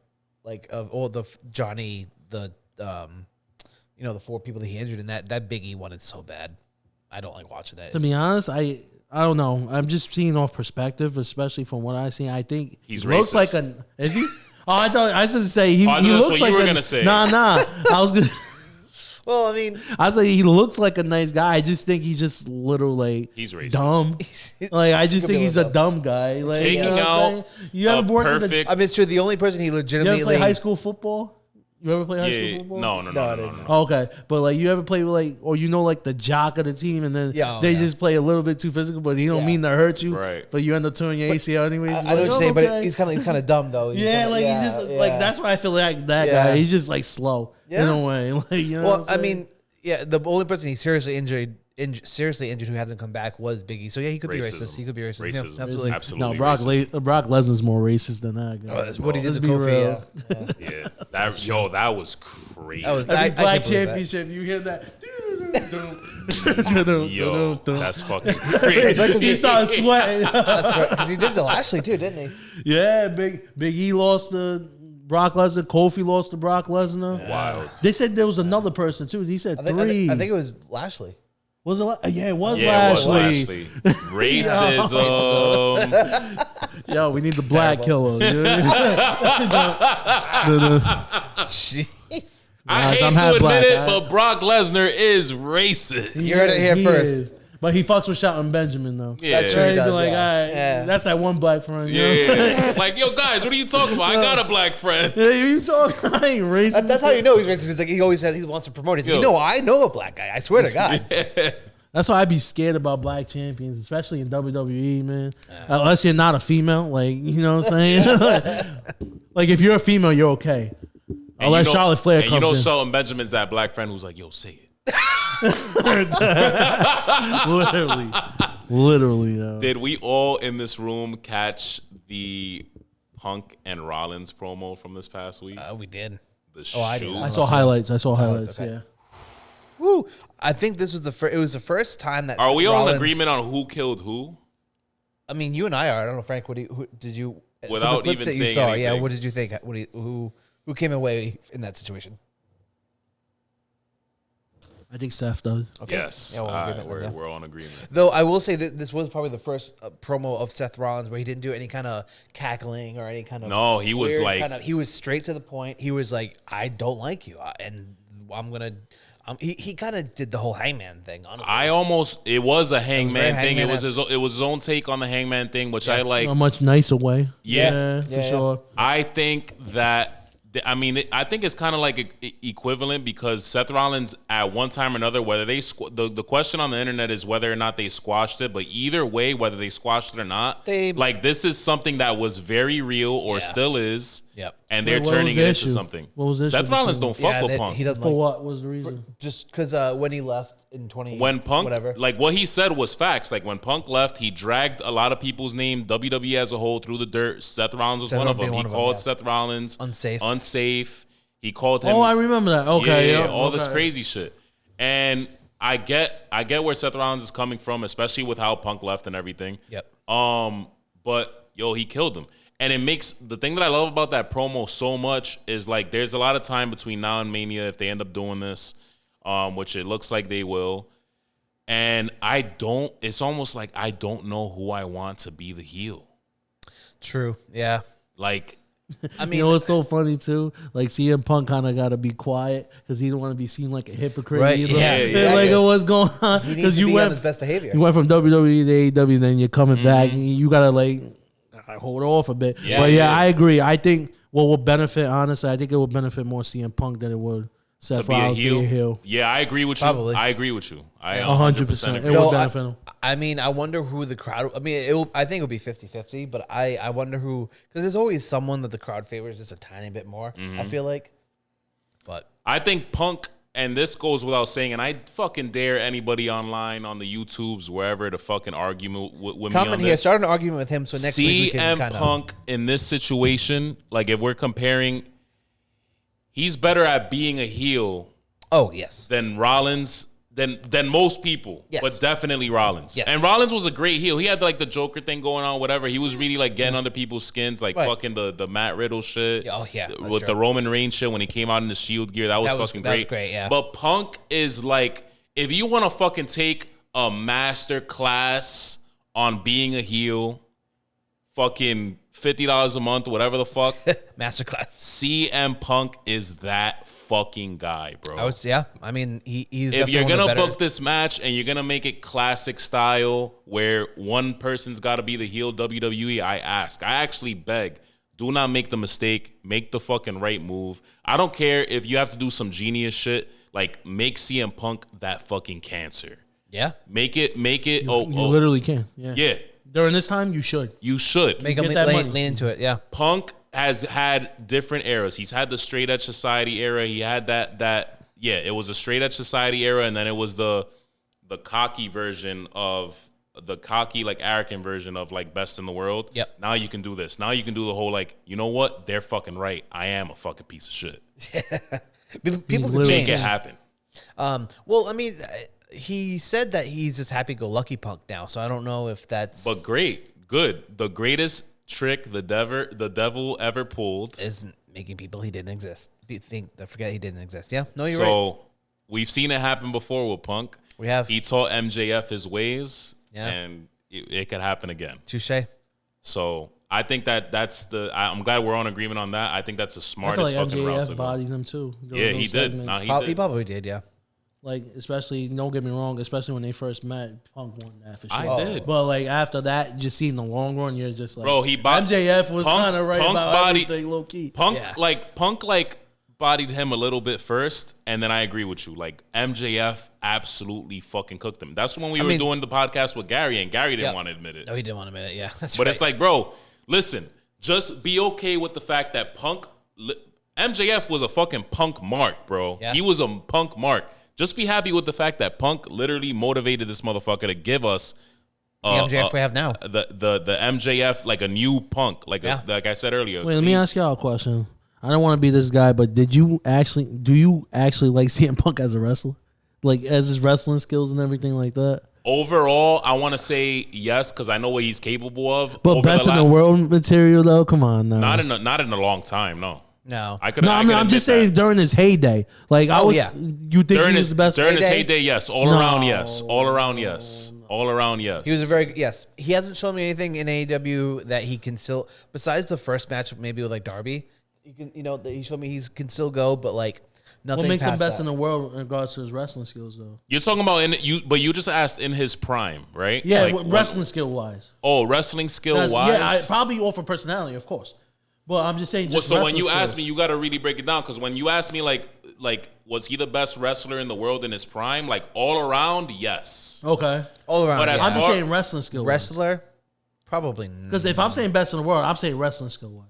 like of all the Johnny, the you know, the four people that he injured, and that Big E one is so bad. I don't like watching that. To be honest, I don't know. I'm just seeing off perspective, especially from what I see. I think He's he looks like racist. is he? Oh, I thought I was going to say he that's looks what like you were gonna say. Nah. I was gonna. Well, I mean, I was like, he looks like a nice guy. I just think he's just literally He's racist. dumb. Like I just think he's a dumb guy. Like Taking you know what I'm out saying? You ever a worked with perfect. I mean, it's true. The only person he you ever legitimately play high school football? You ever play high Yeah. school football? No. No. Oh, okay, but like you ever play with like, or you know, like the jock of the team, and then they just play a little bit too physical, but he don't mean to hurt you, Right. But you end up tearing your ACL anyways. I know what you're saying, but he's kind of dumb though. He's yeah, kinda, like he just like that's why I feel like that Yeah. guy. He's just like slow in a way. Like you know. Well, what I'm I saying? mean, yeah, the only person he seriously injured who hasn't come back was Biggie. So yeah, he could be Racism. racist. He could be racist. Racism. Yeah, absolutely. Absolutely. no, Brock racist. Brock Lesnar's more racist than that guy. Oh, that's what he did Let's to be Kofi. real. Yeah. Yeah. That was crazy. That was Every I black can't believe that. championship, you hear that. Yo, that's fucking crazy. He started sweating. That's right, because he did to Lashley too, didn't he? Yeah, Big E lost to Brock Lesnar. Kofi lost to Brock Lesnar. Wild. They said there was another person too. He said I think, three. I think it was Lashley. Was it? Yeah, it was Yeah, it was Lashley. Lashley. Racism. Yo, we need the black killer. You know what I mean? Jeez. I hate I'm to half admit black. it, but Brock Lesnar is racist. You heard it here He first. is. But he fucks with Shelton Benjamin though. Yeah. That's true. Right? He does, Like, yeah. all right, Yeah. that's that one black friend. You know what I'm saying? Yeah. Like, yo, guys, what are you talking about? I got a black friend. Hey, you talking? I ain't racist. That's how you know he's racist. It's like he always says he wants to promote it. He's like, Yo. I know a black guy. I swear to God. That's why I'd be scared about black champions, especially in WWE, man. Unless you're not a female, like you know what I'm saying. Like if you're a female, you're okay. And Unless you know- Charlotte Flair and comes you know in. Shelton Benjamin's that black friend who's like, yo, say it. Literally, yo. Did we all in this room catch the Punk and Rollins promo from this past week? We did. The I did. shoot. I saw highlights. okay. Yeah. Woo! I think this was it was the first time that. Are we all in Rollins- agreement on who killed who? I mean, you and I are. I don't know, Frank. Who did you? from Without the clips even that you saying saw, yeah. anything. What did you think? Who came away in that situation? I think Seth does. Okay. Yes. Yeah, we're in All right, agreement with that. we're all in agreement. Though I will say that this was probably the first promo of Seth Rollins where he didn't do any kind of cackling or any kind of. No, he was weird like- he was straight to the point. He was like, "I don't like you," and I'm gonna. He kind of did the whole Hangman thing. Honestly, It was a Hangman very thing. It was Hangman-esque. it was his own take on the Hangman thing, which I like. A much nicer way. Yeah. For sure. I think that. I mean, I think it's kind of like equivalent because Seth Rollins at one time or another, whether they the question on the internet is whether or not they squashed it, but either way, whether they squashed it or not, this is something that was very real or still is. Yep. And they're What was turning the it into issue? something. What was the Seth issue Rollins between- don't fuck with Punk. He doesn't For like what was the reason? just because when he left in 20 When Punk, whatever. like what he said was facts. Like when Punk left, he dragged a lot of people's names, WWE as a whole, through the dirt. Seth Rollins was Seth one of being them. He one of them, called yeah. Seth Rollins Unsafe. He called him. Oh, I remember that. Okay, yeah, yeah, all this okay. crazy shit. And I get where Seth Rollins is coming from, especially with how Punk left and everything. Yep. But yo, he killed him. And it makes the thing that I love about that promo so much is like there's a lot of time between now and Mania if they end up doing this, which it looks like they will. And it's almost like I don't know who I want to be the heel. True. Yeah. Like, I mean, You know what's so funny too? Like CM Punk kind of got to be quiet because he don't want to be seen like a hypocrite. Right, Either. yeah, And, exactly. like what's going on? he needs Because to you be on went his best behavior. you went from WWE to AEW, then you're coming back, and you gotta like hold off a bit. Yeah, But yeah, yeah. I agree. I think what would benefit, honestly, I think it would benefit more CM Punk than it would Seth be a Rollins heel? be a heel. Yeah, I agree with Probably. you. I agree with you. I 100%. agree. It would benefit him. I mean, I wonder who the crowd. I mean, I think it'll be 50-50, but I wonder who, because there's always someone that the crowd favors just a tiny bit more. I feel like, but I think Punk, and this goes without saying, and I fucking dare anybody online on the YouTubes, wherever, to fucking argue with me on comment here, this. start an argument with him so next week we can CM kind of. Punk in this situation, like if we're comparing, he's better at being a heel Oh yes, than Rollins, than most people. Yes. But definitely Rollins. Yes. And Rollins was a great heel. He had like the Joker thing going on, whatever. He was really like getting under people's skins, like Right. fucking the Matt Riddle shit. Oh, yeah, that's With true. the Roman Reigns shit when he came out in the Shield gear. That was fucking that was great. great, yeah. But Punk is like, if you want to fucking take a master class on being a heel, fucking $50 a month, whatever the fuck, masterclass. CM Punk is that fucking guy, bro. I would say, yeah. I mean, he's. If definitely you're one of the gonna better- book this match and you're gonna make it classic style where one person's got to be the heel WWE, I actually beg, do not make the mistake. Make the fucking right move. I don't care if you have to do some genius shit. Like, make CM Punk that fucking cancer. yeah, Make it. You literally can. Yeah. Yeah, During this time, you should. you should. make him get that money. lean into it. Yeah, Punk has had different eras. He's had the straight edge society era. He had that yeah, it was a straight edge society era, and then it was the cocky version of the cocky, like arrogant version of like best in the world. Yep. Now you can do this. Now you can do the whole like, you know what? They're fucking right. I am a fucking piece of shit. people can literally Make change. it happen. Well, I mean, he said that he's just happy-go-lucky Punk now, so I don't know if that's. But great, good. The greatest trick the devil ever pulled. is making people he didn't exist. Forget he didn't exist. Yeah, no, you're So right. we've seen it happen before with Punk. We have. He taught MJF his ways, Yeah. and it could happen again. Touche. So I think that's I'm glad we're on agreement on that. I think that's the I feel smartest like fucking route to MJF go. bodied him too. during Yeah, those he did. segments. Nah, he He did. probably did. Yeah. Like, especially, don't get me wrong, especially when they first met, Punk won that for sure. I did. But like after that, just seeing the long run, you're just like, Bro, MJF was Punk- kind of right Punk about body- everything, low key. Punk Yeah. bodied him a little bit first, and then I agree with you. Like MJF absolutely fucking cooked him. That's when we were mean- doing the podcast with Gary, and Gary didn't Yeah. want to admit it. No, he didn't want to admit it. Yeah, that's But right. it's like, bro, listen, just be okay with the fact that MJF was a fucking Punk mark, bro. Yeah. He was a Punk mark. Just be happy with the fact that Punk literally motivated this motherfucker to give us the MJF we have now. the MJF, like a new Punk, like Yeah. like I said earlier. Wait, let me ask y'all a question. I don't want to be this guy, but do you actually like CM Punk as a wrestler? Like as his wrestling skills and everything like that? Overall, I want to say yes because I know what he's capable of. But Over best in the last- world material though? Come on now. Not in a long time. No, No. I could. No, I'm just saying during his heyday. Like I Oh, was, yeah. you think during he his was the best? during his heyday? heyday, yes. All around, yes. All around, yes. All around, yes. He was a very yes. He hasn't shown me anything in AEW that he can still. Besides the first match, maybe with like Darby, he can. That he showed me he can still go, but like nothing. What makes him past best that. in the world in regards to his wrestling skills though? You're talking about but you just asked in his prime, right? Yeah, Like, wrestling skill wise. wrestling skill wise. Yeah, I probably offer personality, of course. But I'm just saying. Just So when wrestling you ask skills. me, you got to really break it down because when you ask me, like, was he the best wrestler in the world in his prime? Like all around, yes. Okay, all around. But as yeah. I'm just far- saying wrestling skill. Wrestler, probably. Because if I'm saying best in the world, I'm saying wrestling skill wise.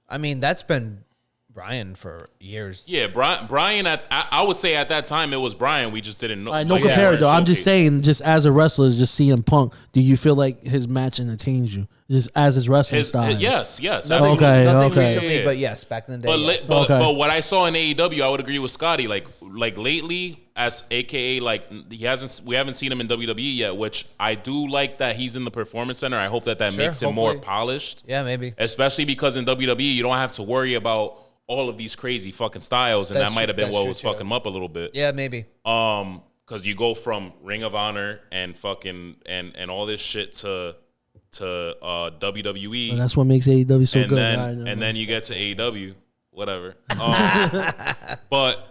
I mean, that's been Brian for years. Yeah, Brian. I would say at that time it was Brian. We just didn't know. No like, compare though. I'm just showcase. saying, just as a wrestler, just CM Punk. Do you feel like his match entertains you, just as his wrestling style? Yes. Nothing, Okay, nothing okay. recently, Yeah. but yes, back in the day. yeah. But what I saw in AEW, I would agree with Scotty. Like lately, as AKA we haven't seen him in WWE yet, which I do like that he's in the Performance Center. I hope that Sure, makes him more hopefully. polished. Yeah, maybe. Especially because in WWE you don't have to worry about all of these crazy fucking styles, and That's that might have been true- what that's was true, fucking him up a little bit. Yeah, maybe. Because you go from Ring of Honor and fucking and all this shit to WWE. And that's what makes AEW so and good. then I know. and then you get to AEW, whatever. But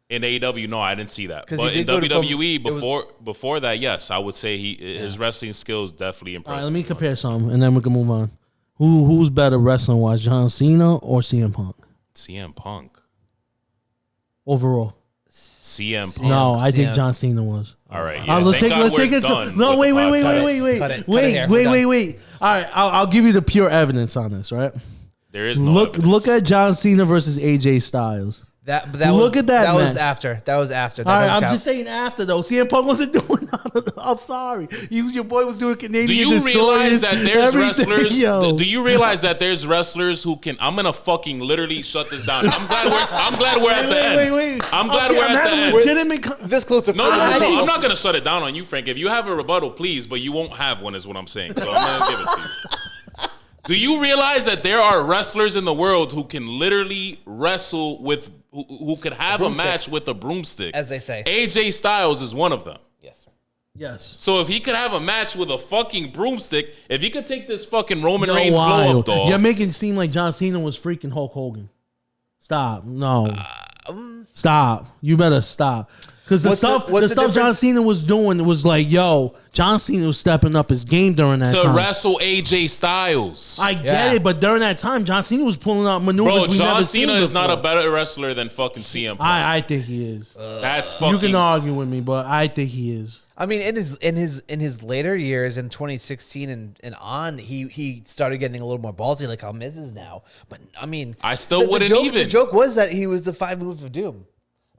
in AEW, no, I didn't see that. 'Cause But he in did go WWE, from- before that, yes, I would say his wrestling skills definitely all impressed. right, let me me. compare some, and then we can move on. Who's better wrestling wise, John Cena or CM Punk? CM Punk. Overall. CM Punk. No, I think CM. John Cena was. All right. Yeah. Let's take it. Done No, with wait. the podcast. Wait. All right, I'll give you the pure evidence on this. Right. There is no evidence. Look at John Cena versus AJ Styles. Look at that. That was after. That was after. That All right, doesn't I'm count. just saying after though. CM Punk wasn't doing none of that. I'm sorry. Your boy was doing Canadian. Do you realize that there's wrestlers? Yo. Do you realize that there's wrestlers who can? I'm gonna fucking literally shut this down. I'm glad we're at the end. Wait. I'm glad we're at the end. Legitimate. This close to No, I'm not gonna shut it down on you, Frank. If you have a rebuttal, please, but you won't have one, is what I'm saying. So I'm gonna give it to you. Do you realize that there are wrestlers in the world who can literally wrestle with, who could have a match with a broomstick? As they say. AJ Styles is one of them. Yes. Yes. So if he could have a match with a fucking broomstick, if he could take this fucking Roman Reigns blow up, dog. You're making it seem like John Cena was freaking Hulk Hogan. Stop. No. Stop. You better stop. Because the stuff John Cena was doing was like, yo, John Cena was stepping up his game during that time. To wrestle AJ Styles. I get it, but during that time, John Cena was pulling out maneuvers we John never seen Cena is not a before. better wrestler than fucking CM Punk. I think he is. That's fucking. You can argue with me, but I think he is. I mean, in his later years, in 2016 and on, he started getting a little more ballsy, like how Miz is now. But I mean, I still wouldn't even. The joke was that he was the 5 moves of doom.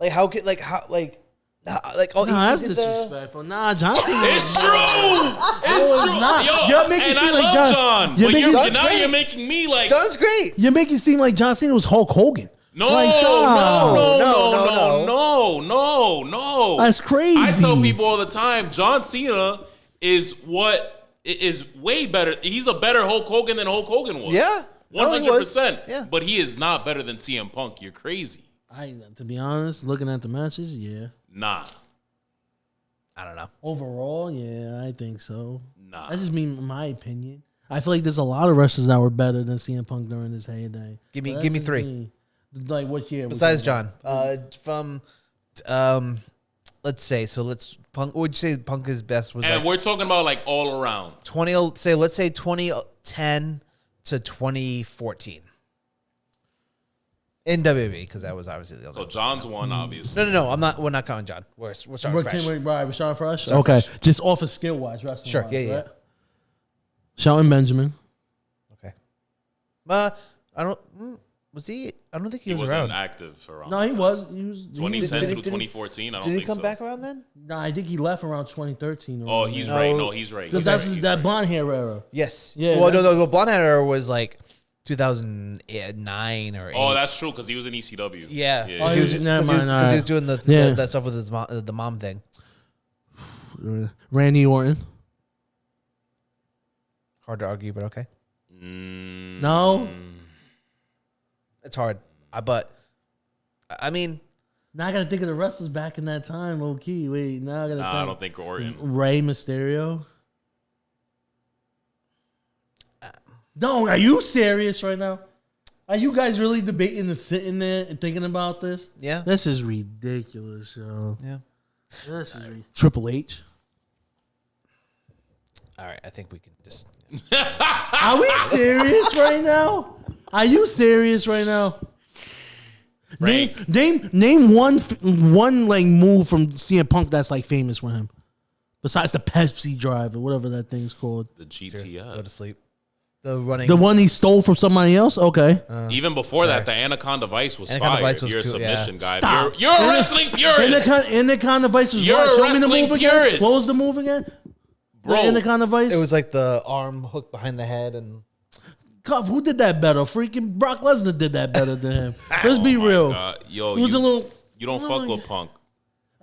Like how could oh, No, that's disrespectful. Nah, John Cena. It's true. It's true. not. Yo, You're making and it seem I like love John- John. you're But making- John's now great. you're making me like. John's great. You're making it seem like John Cena was Hulk Hogan. No, Like, no, stop. no. That's crazy. I tell people all the time, John Cena is way better. He's a better Hulk Hogan than Hulk Hogan was. Yeah. No, he was. 100%. Yeah. But he is not better than CM Punk. You're crazy. To be honest, looking at the matches, yeah. Nah. I don't know. Overall, yeah, I think so. Nah. That's just my opinion. I feel like there's a lot of wrestlers that were better than CM Punk during his heyday. Give me But that's 3. just me. Like what year? Besides John, from let's say Punk. What would you say Punk is best was? And like we're talking about like all around. 20. Let's say 2010 to 2014 in WWE, because that was obviously the other. So John's one, obviously. No. I'm not. We're not counting John. We're starting fresh. We're starting fresh. Starting Okay, fresh. just off of skill wise, wrestling. Sure, wise, yeah. right? Shelton Benjamin. Okay. I don't. Was he? I don't think he, He was wasn't around. active for around. No, he was. He was. 2010 Did he- through 2014. I don't Did he think come so. back around then? No, I think he left around 2013. Oh, he's right. No, he's right. Because He's that's right. He's that right. blonde hair era. Yes. Yeah, Well, that's- no. Blonde hair was like 2009 or 8. Oh, that's true because he was in ECW. Yeah. Oh, He was, never because mind, he was doing Yeah. that stuff with his mom, the mom thing. Randy Orton. Hard to argue, but okay. No. It's hard. I mean, Now I gotta think of the wrestlers back in that time, low key. Wait, now I gotta Nah, think. I don't think Orton. Rey Mysterio. No, are you serious right now? Are you guys really debating and sitting there and thinking about this? yeah. This is ridiculous, yo. Yeah. This is Triple H. All right. I think we can just. Are we serious right now? Are you serious right now? Frank. Name one like move from CM Punk that's like famous for him. Besides the Pepsi drive or whatever that thing's called. The Go GTF. to sleep. The running. The one he stole from somebody else? Okay. Even before that, the Anaconda Vice was Anaconda fire. Vice was You're a cool, submission yeah. guy. Stop. You're a wrestling purist. Anaconda Vice was You're what? a Show me the wrestling move again. purist. What was the move again? Bro. The Anaconda Vice? It was like the arm hooked behind the head and. Cuff, who did that better? Freaking Brock Lesnar did that better than him. Let's be real. Yo, Who's the little... you don't fuck with Punk.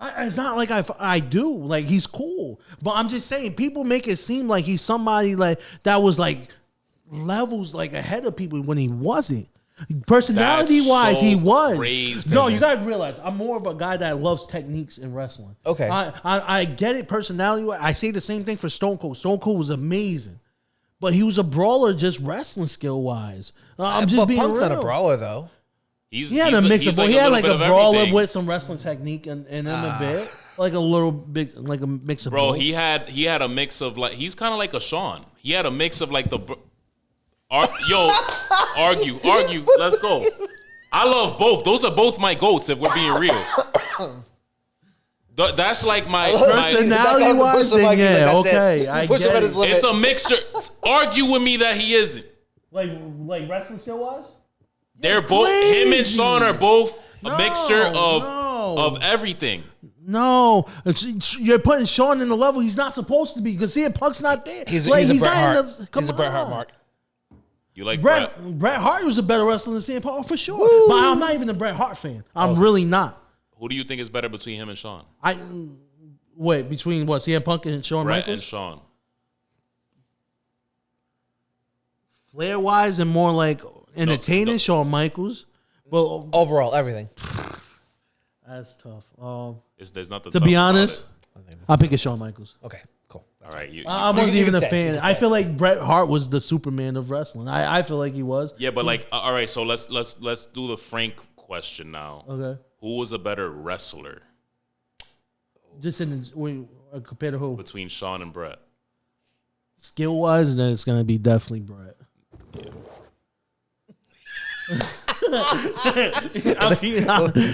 It's not like I do. Like, he's cool. But I'm just saying, people make it seem like he's somebody like that was like levels like ahead of people when he wasn't. Personality wise, so he was. crazy. No, you gotta realize I'm more of a guy that loves techniques in wrestling. Okay. I get it personality wise. I say the same thing for Stone Cold. Stone Cold was amazing. But he was a brawler just wrestling skill wise. I'm just but being Punk's real. not a brawler though. He had a mix of both. He had like a little bit of brawler everything. with some wrestling technique in him a bit. Like a little bit, like a mix of Bro, both. he had a mix of like he's kind of like a Shawn. He had a mix of like Argue. Let's go. I love both. Those are both my goats. If we're being real, that's like my personality-wise. Yeah, okay. I get it. It's a mixture. Argue with me that he isn't. Like wrestling skill-wise. They're both. Him and Sean are both a mixture of everything. No, you're putting Sean in the level he's not supposed to be because CM Punk's not there. He's a Bret Hart. He's a Bret Hart mark. You like Bret Hart was a better wrestler than CM Punk for sure. Woo. But I'm not even a Bret Hart fan. I'm really not. Who do you think is better between him and Sean? Between what, CM Punk and Shawn Bret Michaels? And Sean. Flair wise and more like entertaining, Shawn Michaels. Well, overall, everything. That's tough. There's nothing to be honest, I'll pick a Shawn Michaels. Okay, cool. All right, I wasn't even a fan. I feel like Bret Hart was the Superman of wrestling. I feel like he was. Yeah, but like, all right. So let's do the Frank question now. Okay. Who was a better wrestler? Just compared to who? Between Sean and Bret. Skill wise, then it's gonna be definitely Bret. Yeah.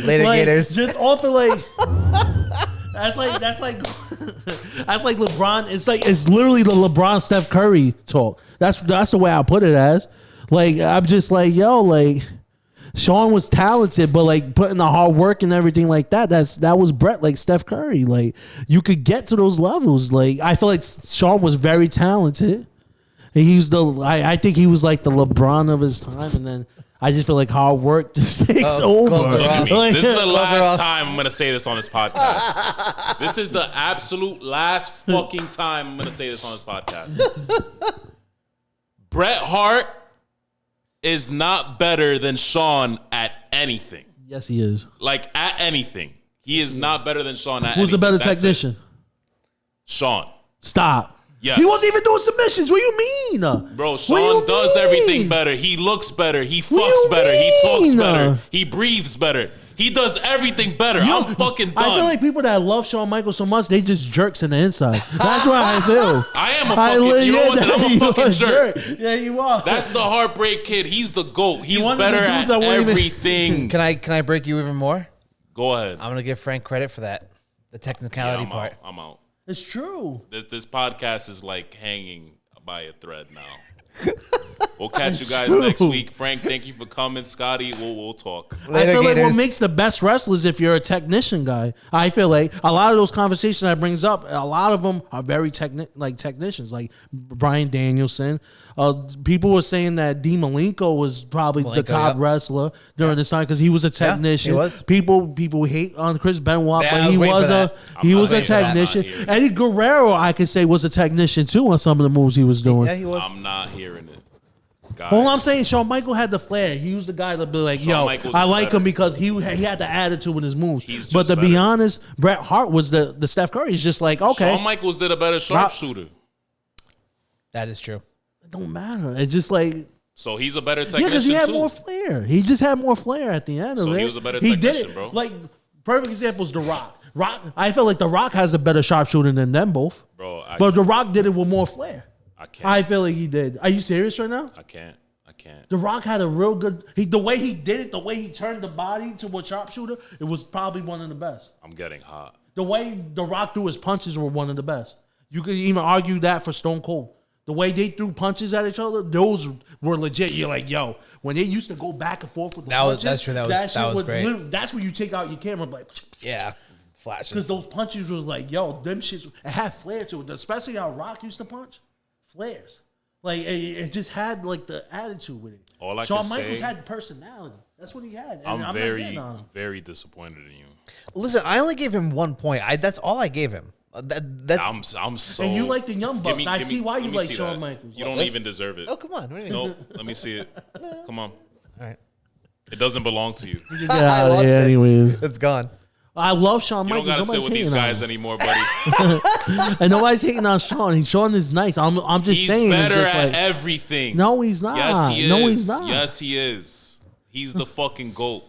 Later, Gators. Just off of like. That's like LeBron. It's literally the LeBron Steph Curry talk. That's the way I put it as. Like, I'm just like, yo, like Sean was talented, but like putting the hard work and everything like that. That was Bret, like Steph Curry. Like you could get to those levels. Like I feel like Sean was very talented. He was I think he was like the LeBron of his time, and then I just feel like hard work just takes over. This is the last time I'm going to say this on this podcast. This is the absolute last fucking time I'm going to say this on this podcast. Bret Hart is not better than Sean at anything. Yes, he is. Like, at anything. He is not better than Sean at Who's anything. a better technician? Sean. Stop. Yes. He wasn't even doing submissions. What do you mean? Bro, Sean does everything better. He looks better. He fucks better. He talks better. He breathes better. He does everything better. I'm fucking done. I feel like people that love Shawn Michaels so much, they just jerks in the inside. That's what I feel. I am a fucking, you know what? I'm a fucking jerk. Yeah, you are. That's the Heartbreak Kid. He's the GOAT. He's better at everything. Can I break you even more? Go ahead. I'm going to give Frank credit for that. The technicality part. I'm out. It's true. This podcast is like hanging by a thread now. We'll catch you guys next week. Frank, thank you for coming. Scotty, we'll talk. Later, I feel like what makes the best wrestlers if you're a technician guy. I feel like a lot of those conversations that brings up, a lot of them are very technicians, like Bryan Danielson. People were saying that Dean Malenko was probably the top wrestler during this time because he was a technician. Yeah, he was. People hate on Chris Benoit, but he was a technician. Eddie Guerrero, I could say, was a technician too on some of the moves he was doing. Yeah, he was. I'm not hearing it. Guys. All I'm saying, Shawn Michaels had the flair. He was the guy that be like, yo, I like him because he had the attitude with his moves. But to be honest, Bret Hart was the Steph Curry. He's just like, okay. Shawn Michaels did a better sharpshooter. That is true. It don't matter. It's just like. So he's a better technician, because he had more flair. He just had more flair at the end of it. So he was a better technician, bro. Like, perfect example is The Rock. I feel like The Rock has a better sharpshooter than them both. Bro, but The Rock did it with more flair. I can't. I feel like he did. Are you serious right now? I can't. The Rock had a real good. The way he did it, the way he turned the body to a sharpshooter, it was probably one of the best. I'm getting hot. The way The Rock threw his punches were one of the best. You could even argue that for Stone Cold. The way they threw punches at each other, those were legit. You're like, yo, when they used to go back and forth with the punches, that's true. That was great. That's when you take out your camera, like, yeah, flashes. Because those punches was like, yo, them shits, it had flair to it. Especially how Rock used to punch, flares. Like it just had like the attitude with it. Shawn Michaels had personality. That's what he had. And I'm very disappointed in you. Listen, I only gave him 1 point. That's all I gave him. That's I'm so. And you like the Young Bucks. I see why you like Shawn Michaels. You don't even deserve it. Oh, come on. No, let me see it. Come on. All right. It doesn't belong to you. Get out of here, anyways. It's gone. I love Shawn Michaels. You don't gotta sit with these guys anymore, buddy. And nobody's hating on Shawn. Shawn is nice. I'm just saying. He's better at like, everything. No, he's not. Yes, he is. No, he's not. Yes, he is. He's the fucking GOAT.